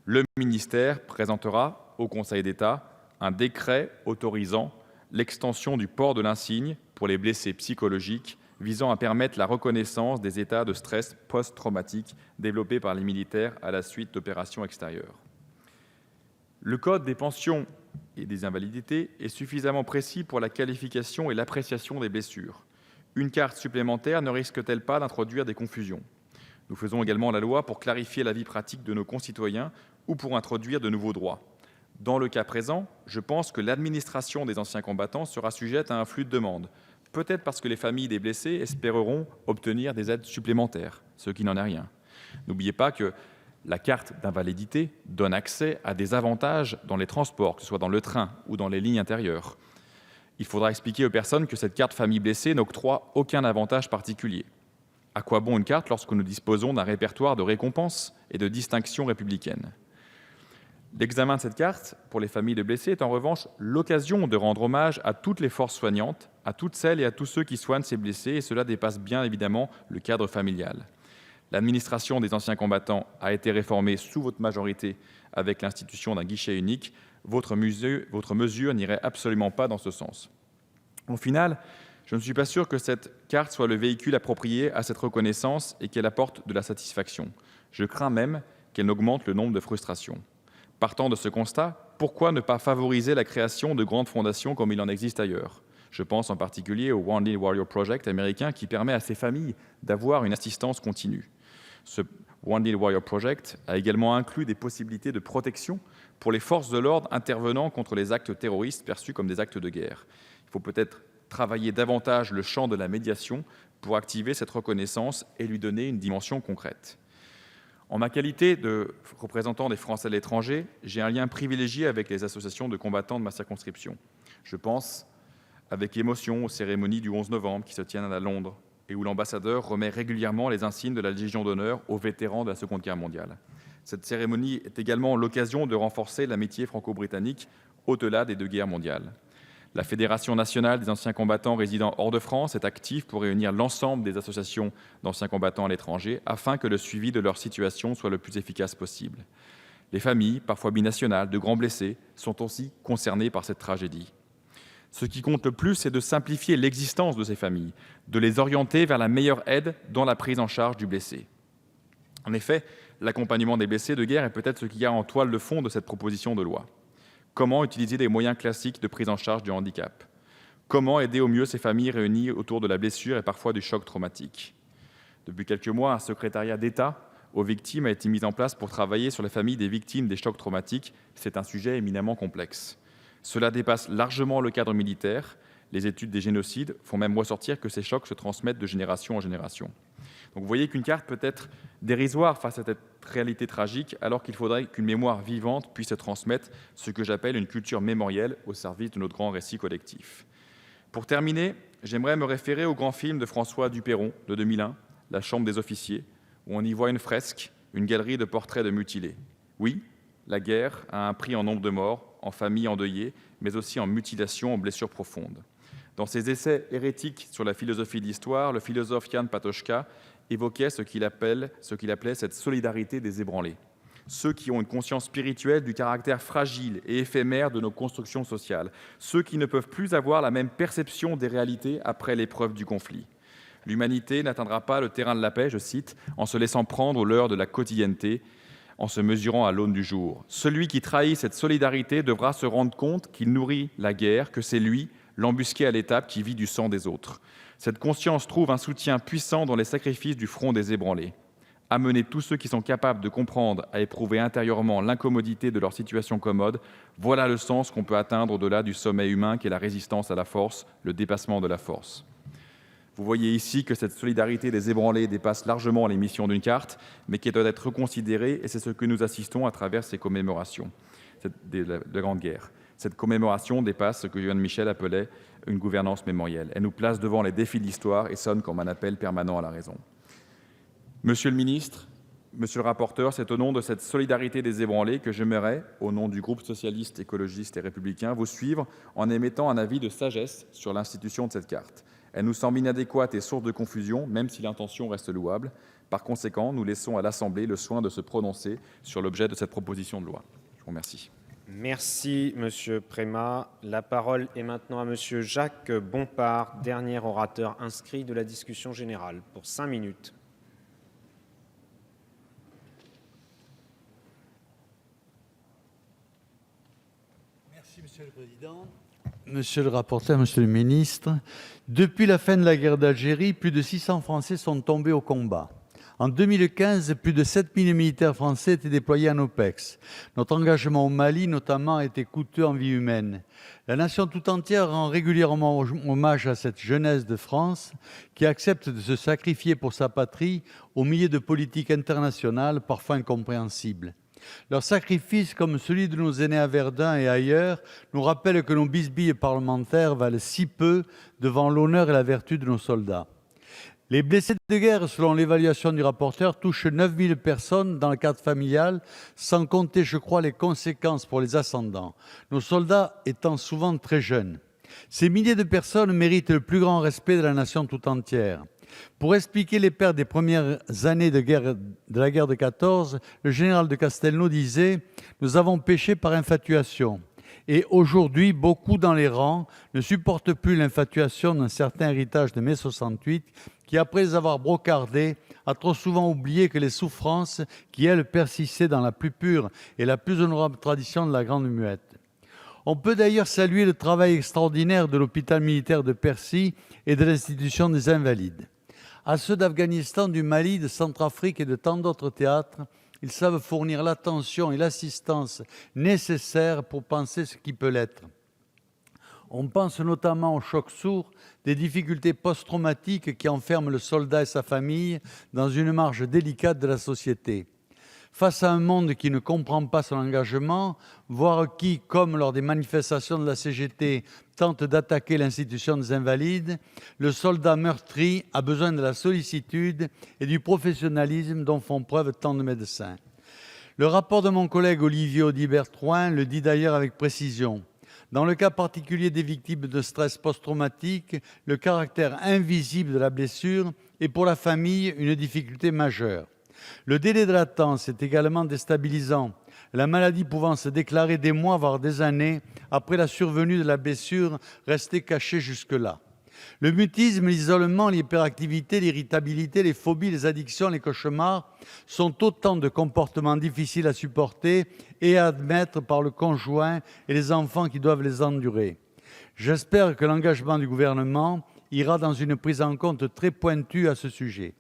Le ministère présentera au Conseil d'État un décret autorisant l'extension du port de l'insigne pour les blessés psychologiques visant à permettre la reconnaissance des états de stress post-traumatique développés par les militaires à la suite d'opérations extérieures. Le Code des pensions et des invalidités est suffisamment précis pour la qualification et l'appréciation des blessures. Une carte supplémentaire ne risque-t-elle pas d'introduire des confusions ? Nous faisons également la loi pour clarifier la vie pratique de nos concitoyens ou pour introduire de nouveaux droits. Dans le cas présent, je pense que l'administration des anciens combattants sera sujette à un flux de demandes, peut-être parce que les familles des blessés espéreront obtenir des aides supplémentaires, ce qui n'en est rien. N'oubliez pas que la carte d'invalidité donne accès à des avantages dans les transports, que ce soit dans le train ou dans les lignes intérieures. Il faudra expliquer aux personnes que cette carte famille blessée n'octroie aucun avantage particulier. À quoi bon une carte lorsque nous disposons d'un répertoire de récompenses et de distinctions républicaines ? L'examen de cette carte pour les familles de blessés est en revanche l'occasion de rendre hommage à toutes les forces soignantes, à toutes celles et à tous ceux qui soignent ces blessés, et cela dépasse bien évidemment le cadre familial. L'administration des anciens combattants a été réformée sous votre majorité avec l'institution d'un guichet unique. Votre mesure n'irait absolument pas dans ce sens. Au final, je ne suis pas sûr que cette carte soit le véhicule approprié à cette reconnaissance et qu'elle apporte de la satisfaction. Je crains même qu'elle n'augmente le nombre de frustrations. Partant de ce constat, pourquoi ne pas favoriser la création de grandes fondations comme il en existe ailleurs ? Je pense en particulier au Wounded Warrior Project américain qui permet à ces familles d'avoir une assistance continue. Ce Wounded Warrior Project a également inclus des possibilités de protection pour les forces de l'ordre intervenant contre les actes terroristes perçus comme des actes de guerre. Il faut peut-être travailler davantage le champ de la médiation pour activer cette reconnaissance et lui donner une dimension concrète. En ma qualité de représentant des Français à l'étranger, j'ai un lien privilégié avec les associations de combattants de ma circonscription. Je pense avec émotion aux cérémonies du 11 novembre qui se tiennent à Londres et où l'ambassadeur remet régulièrement les insignes de la Légion d'honneur aux vétérans de la Seconde Guerre mondiale. Cette cérémonie est également l'occasion de renforcer l'amitié franco-britannique au-delà des deux guerres mondiales. La Fédération nationale des anciens combattants résidant hors de France est active pour réunir l'ensemble des associations d'anciens combattants à l'étranger afin que le suivi de leur situation soit le plus efficace possible. Les familles, parfois binationales, de grands blessés sont aussi concernées par cette tragédie. Ce qui compte le plus, c'est de simplifier l'existence de ces familles, de les orienter vers la meilleure aide dans la prise en charge du blessé. En effet, l'accompagnement des blessés de guerre est peut-être ce qu'il y a en toile de fond de cette proposition de loi. Comment utiliser des moyens classiques de prise en charge du handicap ? Comment aider au mieux ces familles réunies autour de la blessure et parfois du choc traumatique ? Depuis quelques mois, un secrétariat d'État aux victimes a été mis en place pour travailler sur les familles des victimes des chocs traumatiques. C'est un sujet éminemment complexe. Cela dépasse largement le cadre militaire. Les études des génocides font même ressortir que ces chocs se transmettent de génération en génération. Donc vous voyez qu'une carte peut être dérisoire face à cette réalité tragique, alors qu'il faudrait qu'une mémoire vivante puisse se transmettre, ce que j'appelle une culture mémorielle au service de notre grand récit collectif. Pour terminer, j'aimerais me référer au grand film de François Dupeyron de 2001, La Chambre des officiers, où on y voit une fresque, une galerie de portraits de mutilés. Oui, la guerre a un prix en nombre de morts, en familles endeuillées, mais aussi en mutilations, en blessures profondes. Dans ses essais hérétiques sur la philosophie de l'histoire, le philosophe Jan Patočka évoquait ce qu'il appelait cette solidarité des ébranlés, ceux qui ont une conscience spirituelle du caractère fragile et éphémère de nos constructions sociales, ceux qui ne peuvent plus avoir la même perception des réalités après l'épreuve du conflit. L'humanité n'atteindra pas le terrain de la paix, je cite, en se laissant prendre aux leurres de la quotidienneté, en se mesurant à l'aune du jour. Celui qui trahit cette solidarité devra se rendre compte qu'il nourrit la guerre, que c'est lui, l'embusqué à l'étape, qui vit du sang des autres. Cette conscience trouve un soutien puissant dans les sacrifices du front des ébranlés. Amener tous ceux qui sont capables de comprendre à éprouver intérieurement l'incommodité de leur situation commode, voilà le sens qu'on peut atteindre au-delà du sommet humain qu'est la résistance à la force, le dépassement de la force. Vous voyez ici que cette solidarité des ébranlés dépasse largement les missions d'une carte, mais qui doit être reconsidérée, et c'est ce que nous assistons à travers ces commémorations de la Grande Guerre. Cette commémoration dépasse ce que Johann Michel appelait une gouvernance mémorielle. Elle nous place devant les défis de l'histoire et sonne comme un appel permanent à la raison. Monsieur le ministre, monsieur le rapporteur, c'est au nom de cette solidarité des ébranlés que j'aimerais, au nom du groupe socialiste, écologiste et républicain, vous suivre en émettant un avis de sagesse sur l'institution de cette carte. Elle nous semble inadéquate et source de confusion, même si l'intention reste louable. Par conséquent, nous laissons à l'Assemblée le soin de se prononcer sur l'objet de cette proposition de loi. Je vous remercie. Merci, Monsieur Prémat. La parole est maintenant à Monsieur Jacques Bompard, dernier orateur inscrit de la discussion générale, pour 5 minutes. Merci, Monsieur le Président. Monsieur le rapporteur, Monsieur le ministre, depuis la fin de la guerre d'Algérie, plus de 600 Français sont tombés au combat. En 2015, plus de 7000 militaires français étaient déployés en OPEX. Notre engagement au Mali, notamment, a été coûteux en vie humaine. La nation tout entière rend régulièrement hommage à cette jeunesse de France qui accepte de se sacrifier pour sa patrie au milieu de politiques internationales parfois incompréhensibles. Leur sacrifice, comme celui de nos aînés à Verdun et ailleurs, nous rappelle que nos bisbilles parlementaires valent si peu devant l'honneur et la vertu de nos soldats. Les blessés de guerre, selon l'évaluation du rapporteur, touchent 9000 personnes dans le cadre familial, sans compter, je crois, les conséquences pour les ascendants, nos soldats étant souvent très jeunes. Ces milliers de personnes méritent le plus grand respect de la nation tout entière. Pour expliquer les pertes des premières années de la guerre de 14, le général de Castelnau disait « Nous avons péché par infatuation ». Et aujourd'hui, beaucoup dans les rangs ne supportent plus l'infatuation d'un certain héritage de mai 68 qui, après les avoir brocardés, a trop souvent oublié que les souffrances qui, elles, persistaient dans la plus pure et la plus honorable tradition de la Grande Muette. On peut d'ailleurs saluer le travail extraordinaire de l'hôpital militaire de Percy et de l'institution des Invalides. À ceux d'Afghanistan, du Mali, de Centrafrique et de tant d'autres théâtres, ils savent fournir l'attention et l'assistance nécessaires pour penser ce qui peut l'être. On pense notamment au choc sourd, des difficultés post-traumatiques qui enferment le soldat et sa famille dans une marge délicate de la société. Face à un monde qui ne comprend pas son engagement, voire qui, comme lors des manifestations de la CGT, tente d'attaquer l'institution des Invalides, le soldat meurtri a besoin de la sollicitude et du professionnalisme dont font preuve tant de médecins. Le rapport de mon collègue Olivier Audibert-Trouin le dit d'ailleurs avec précision. Dans le cas particulier des victimes de stress post-traumatique, le caractère invisible de la blessure est pour la famille une difficulté majeure. Le délai de latence est également déstabilisant, la maladie pouvant se déclarer des mois, voire des années, après la survenue de la blessure restée cachée jusque-là. Le mutisme, l'isolement, l'hyperactivité, l'irritabilité, les phobies, les addictions, les cauchemars sont autant de comportements difficiles à supporter et à admettre par le conjoint et les enfants qui doivent les endurer. J'espère que l'engagement du gouvernement ira dans une prise en compte très pointue à ce sujet.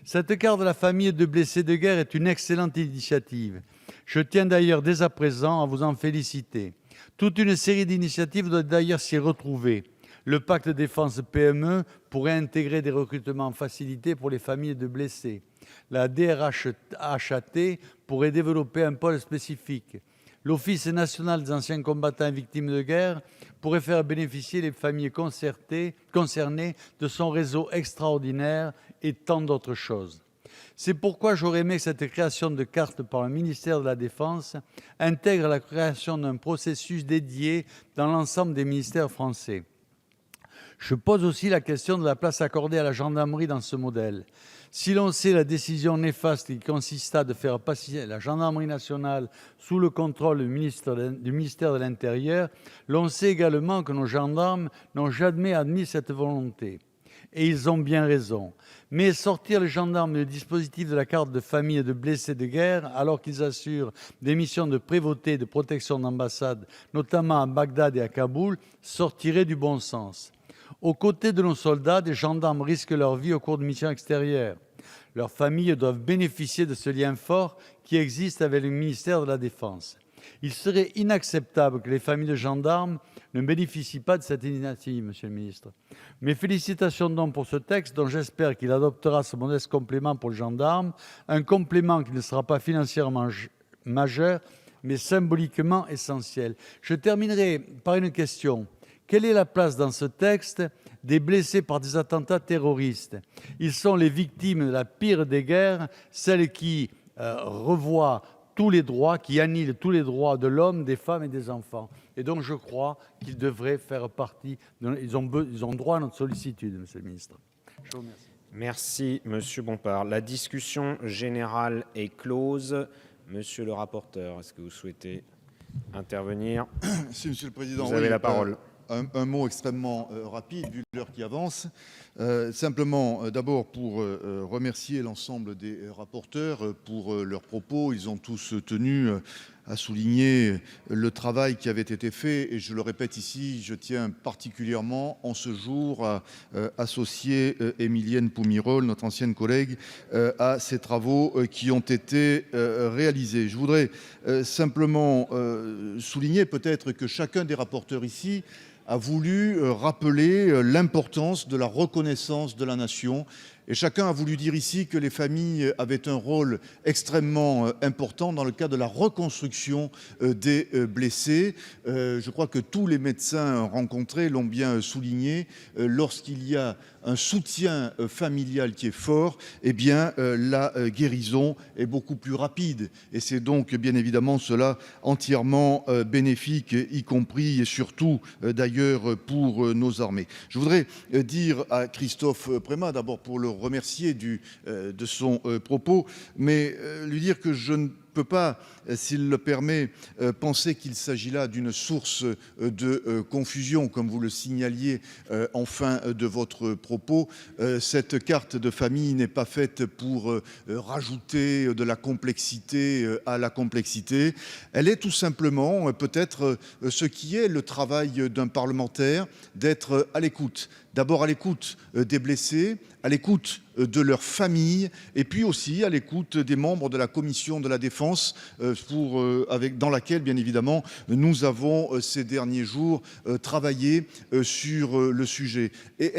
Cette carte de la famille de blessés de guerre est une excellente initiative. Je tiens d'ailleurs dès à présent à vous en féliciter. Toute une série d'initiatives doit d'ailleurs s'y retrouver. Le pacte défense PME pourrait intégrer des recrutements facilités pour les familles de blessés. La DRHAT pourrait développer un pôle spécifique. l'Office national des anciens combattants et victimes de guerre pourrait faire bénéficier les familles concernées de son réseau extraordinaire et tant d'autres choses. C'est pourquoi j'aurais aimé que cette création de carte par le ministère de la Défense intègre la création d'un processus dédié dans l'ensemble des ministères français. Je pose aussi la question de la place accordée à la gendarmerie dans ce modèle. Si l'on sait la décision néfaste qui consista de faire passer la gendarmerie nationale sous le contrôle du ministère de l'Intérieur, l'on sait également que nos gendarmes n'ont jamais admis cette volonté. Et ils ont bien raison. Mais sortir les gendarmes du dispositif de la carte de famille de blessés de guerre, alors qu'ils assurent des missions de prévôté et de protection d'ambassade, notamment à Bagdad et à Kaboul, sortirait du bon sens. Aux côtés de nos soldats, des gendarmes risquent leur vie au cours de missions extérieures. Leurs familles doivent bénéficier de ce lien fort qui existe avec le ministère de la Défense. Il serait inacceptable que les familles de gendarmes ne bénéficient pas de cette initiative, Monsieur le ministre. Mes félicitations donc pour ce texte dont j'espère qu'il adoptera ce modeste complément pour le gendarme, un complément qui ne sera pas financièrement majeur, mais symboliquement essentiel. Je terminerai par une question. Quelle est la place dans ce texte des blessés par des attentats terroristes? Ils sont les victimes de la pire des guerres, celle qui revoit tous les droits, qui annihile tous les droits de l'homme, des femmes et des enfants. Et donc je crois qu'ils devraient faire partie, ils ont droit à notre sollicitude, Monsieur le ministre. Je vous remercie. Merci, Monsieur Bompard. La discussion générale est close. Monsieur le rapporteur, est-ce que vous souhaitez intervenir? Si, Monsieur le Président. Vous avez la parole. Un mot extrêmement rapide, vu l'heure qui avance. Simplement, d'abord, pour remercier l'ensemble des rapporteurs pour leurs propos. Ils ont tous tenu à souligner le travail qui avait été fait. Et je le répète ici, je tiens particulièrement, en ce jour, à associer Émilienne Poumirol, notre ancienne collègue, à ces travaux qui ont été réalisés. Je voudrais simplement souligner peut-être que chacun des rapporteurs ici a voulu rappeler l'importance de la reconnaissance de la nation. Et chacun a voulu dire ici que les familles avaient un rôle extrêmement important dans le cadre de la reconstruction des blessés. Je crois que tous les médecins rencontrés l'ont bien souligné. Lorsqu'il y a un soutien familial qui est fort, eh bien, la guérison est beaucoup plus rapide. Et c'est donc bien évidemment cela entièrement bénéfique, y compris et surtout d'ailleurs pour nos armées. Je voudrais dire à Christophe Prémat, d'abord pour le remercier de son propos, mais lui dire que je ne peux pas, s'il le permet, penser qu'il s'agit là d'une source de confusion, comme vous le signaliez en fin de votre propos. Cette carte de famille n'est pas faite pour rajouter de la complexité à la complexité. Elle est tout simplement peut-être ce qui est le travail d'un parlementaire, d'être à l'écoute. D'abord à l'écoute des blessés, à l'écoute de leurs familles et puis aussi à l'écoute des membres de la commission de la défense dans laquelle bien évidemment nous avons ces derniers jours travaillé sur le sujet. Et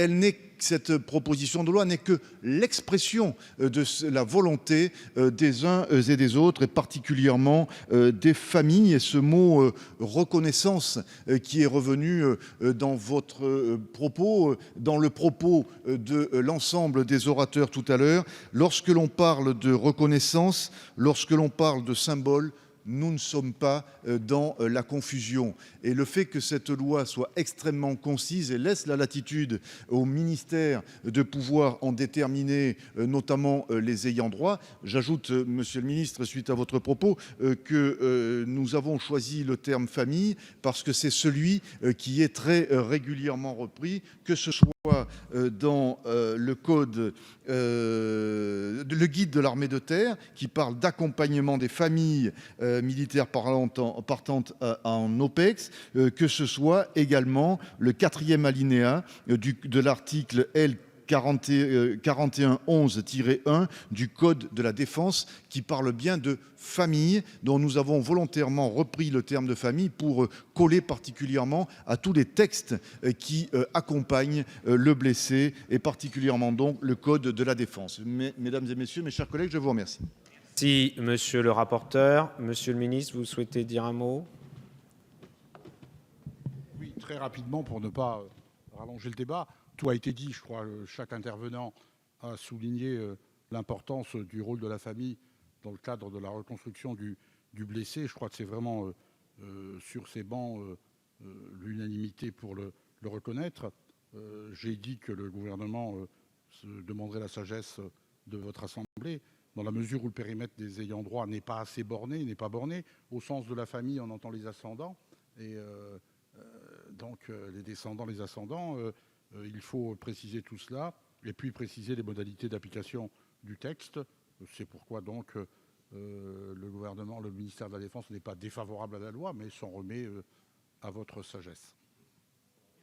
cette proposition de loi n'est que l'expression de la volonté des uns et des autres, et particulièrement des familles. Et ce mot reconnaissance qui est revenu dans votre propos, dans le propos de l'ensemble des orateurs tout à l'heure, lorsque l'on parle de reconnaissance, lorsque l'on parle de symbole, nous ne sommes pas dans la confusion. Et le fait que cette loi soit extrêmement concise et laisse la latitude au ministère de pouvoir en déterminer notamment les ayants droit. J'ajoute, Monsieur le ministre, suite à votre propos, que nous avons choisi le terme famille parce que c'est celui qui est très régulièrement repris, que ce soit dans le code, le guide de l'armée de terre qui parle d'accompagnement des familles militaires partantes en OPEX, que ce soit également le 4e alinéa de l'article L. 4111-1 du Code de la défense qui parle bien de famille, dont nous avons volontairement repris le terme de famille pour coller particulièrement à tous les textes qui accompagnent le blessé et particulièrement donc le Code de la défense. Mesdames et messieurs, mes chers collègues, je vous remercie. Merci, monsieur le rapporteur. Monsieur le ministre, vous souhaitez dire un mot? Oui, très rapidement, pour ne pas rallonger le débat. Tout a été dit, je crois. Chaque intervenant a souligné l'importance du rôle de la famille dans le cadre de la reconstruction du blessé. Je crois que c'est vraiment sur ces bancs l'unanimité pour le reconnaître. J'ai dit que le gouvernement se demanderait la sagesse de votre assemblée, dans la mesure où le périmètre des ayants droit n'est pas assez borné, n'est pas borné. Au sens de la famille, on entend les ascendants. Et donc les descendants, les ascendants, il faut préciser tout cela et puis préciser les modalités d'application du texte. C'est pourquoi donc le gouvernement, le ministère de la Défense n'est pas défavorable à la loi, mais s'en remet à votre sagesse.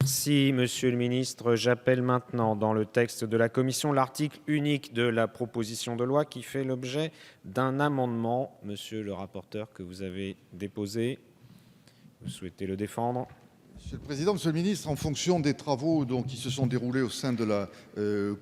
Merci, monsieur le ministre. J'appelle maintenant dans le texte de la commission l'article unique de la proposition de loi qui fait l'objet d'un amendement. Monsieur le rapporteur, que vous avez déposé, vous souhaitez le défendre? Monsieur le Président, Monsieur le Ministre, en fonction des travaux qui se sont déroulés au sein de la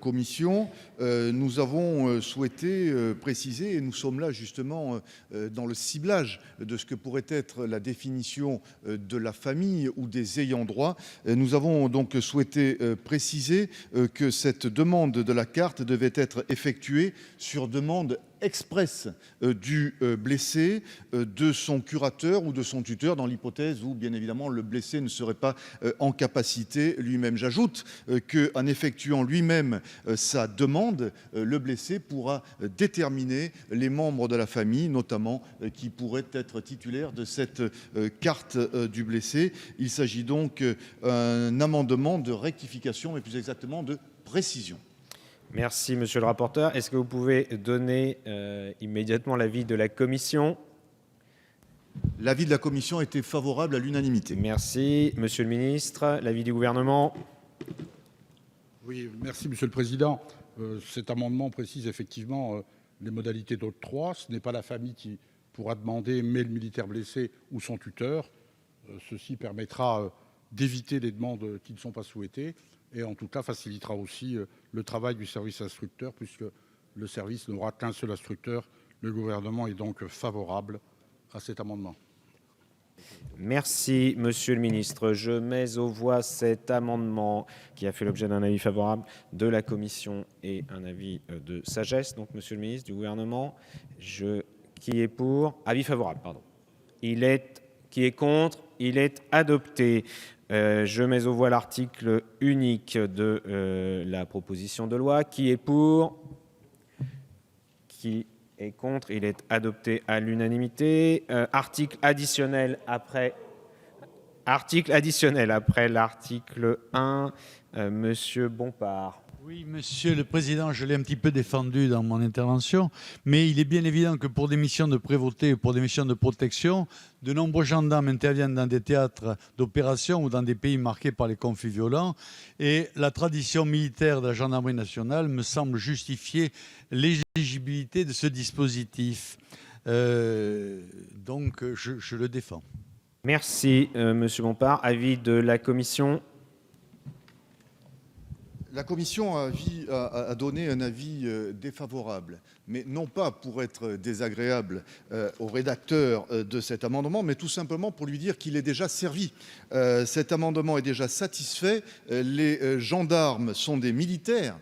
Commission, nous avons souhaité préciser, et nous sommes là justement dans le ciblage de ce que pourrait être la définition de la famille ou des ayants droit, nous avons donc souhaité préciser que cette demande de la carte devait être effectuée sur demande expresse du blessé, de son curateur ou de son tuteur, dans l'hypothèse où, bien évidemment, le blessé ne serait pas en capacité lui-même. J'ajoute qu'en effectuant lui-même sa demande, le blessé pourra déterminer les membres de la famille, notamment, qui pourraient être titulaires de cette carte du blessé. Il s'agit donc d'un amendement de rectification, mais plus exactement de précision. Merci, monsieur le rapporteur. Est-ce que vous pouvez donner immédiatement l'avis de la commission? L'avis de la commission était favorable à l'unanimité. Merci. Monsieur le ministre, l'avis du gouvernement? Oui, merci, Monsieur le Président. Cet amendement précise effectivement les modalités d'octroi. Ce n'est pas la famille qui pourra demander, mais le militaire blessé ou son tuteur. Ceci permettra d'éviter les demandes qui ne sont pas souhaitées et en tout cas facilitera aussi le travail du service instructeur puisque le service n'aura qu'un seul instructeur. Le gouvernement est donc favorable à cet amendement. Merci, monsieur le ministre. Je mets aux voix cet amendement qui a fait l'objet d'un avis favorable de la commission et un avis de sagesse. Donc, monsieur le ministre du gouvernement, qui est pour? Avis favorable, pardon. Qui est contre? Il est adopté. Je mets aux voix l'article unique de la proposition de loi. Qui est pour? Qui est contre? Il est adopté à l'unanimité. Article additionnel après l'article 1. Monsieur Bompard. Oui, Monsieur le Président, je l'ai un petit peu défendu dans mon intervention, mais il est bien évident que pour des missions de prévôté ou pour des missions de protection, de nombreux gendarmes interviennent dans des théâtres d'opération ou dans des pays marqués par les conflits violents, et la tradition militaire de la gendarmerie nationale me semble justifier l'éligibilité de ce dispositif. Donc, je le défends. Merci, Monsieur Bompard. Avis de la commission. La commission a donné un avis défavorable, mais non pas pour être désagréable au rédacteur de cet amendement, mais tout simplement pour lui dire qu'il est déjà servi. Cet amendement est déjà satisfait. Les gendarmes sont des militaires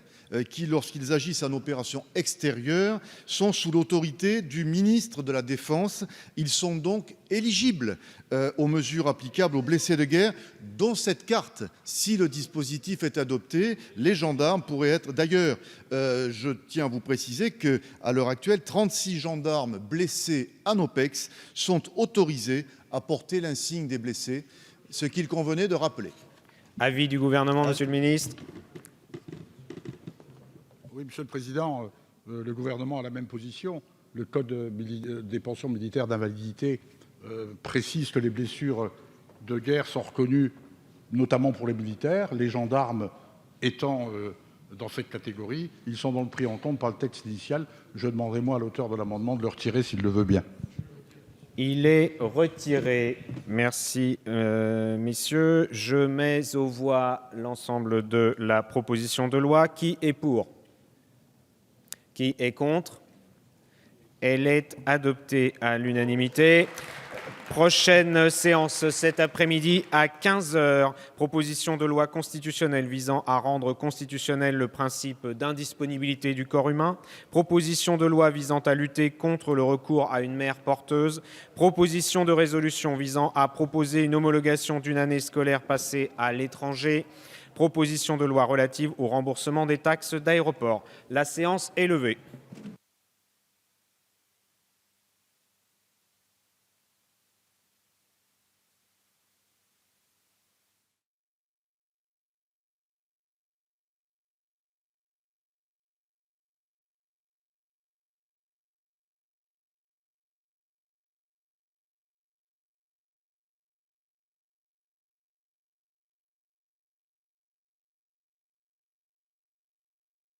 qui, lorsqu'ils agissent en opération extérieure, sont sous l'autorité du ministre de la Défense. Ils sont donc éligibles aux mesures applicables aux blessés de guerre, dont cette carte. Si le dispositif est adopté, les gendarmes pourraient être... D'ailleurs, je tiens à vous préciser qu'à l'heure actuelle, 36 gendarmes blessés en OPEX sont autorisés à porter l'insigne des blessés, ce qu'il convenait de rappeler. Avis du gouvernement, monsieur le ministre. Oui, Monsieur le Président, le gouvernement a la même position. Le Code des pensions militaires d'invalidité précise que les blessures de guerre sont reconnues notamment pour les militaires. Les gendarmes étant dans cette catégorie, ils sont donc pris en compte par le texte initial. Je demanderai, moi, à l'auteur de l'amendement de le retirer s'il le veut bien. Il est retiré. Merci, messieurs. Je mets aux voix l'ensemble de la proposition de loi. Qui est pour? Qui est contre? Elle est adoptée à l'unanimité. Prochaine séance cet après-midi à 15 h. Proposition de loi constitutionnelle visant à rendre constitutionnel le principe d'indisponibilité du corps humain. Proposition de loi visant à lutter contre le recours à une mère porteuse. Proposition de résolution visant à proposer une homologation d'une année scolaire passée à l'étranger. Proposition de loi relative au remboursement des taxes d'aéroport. La séance est levée.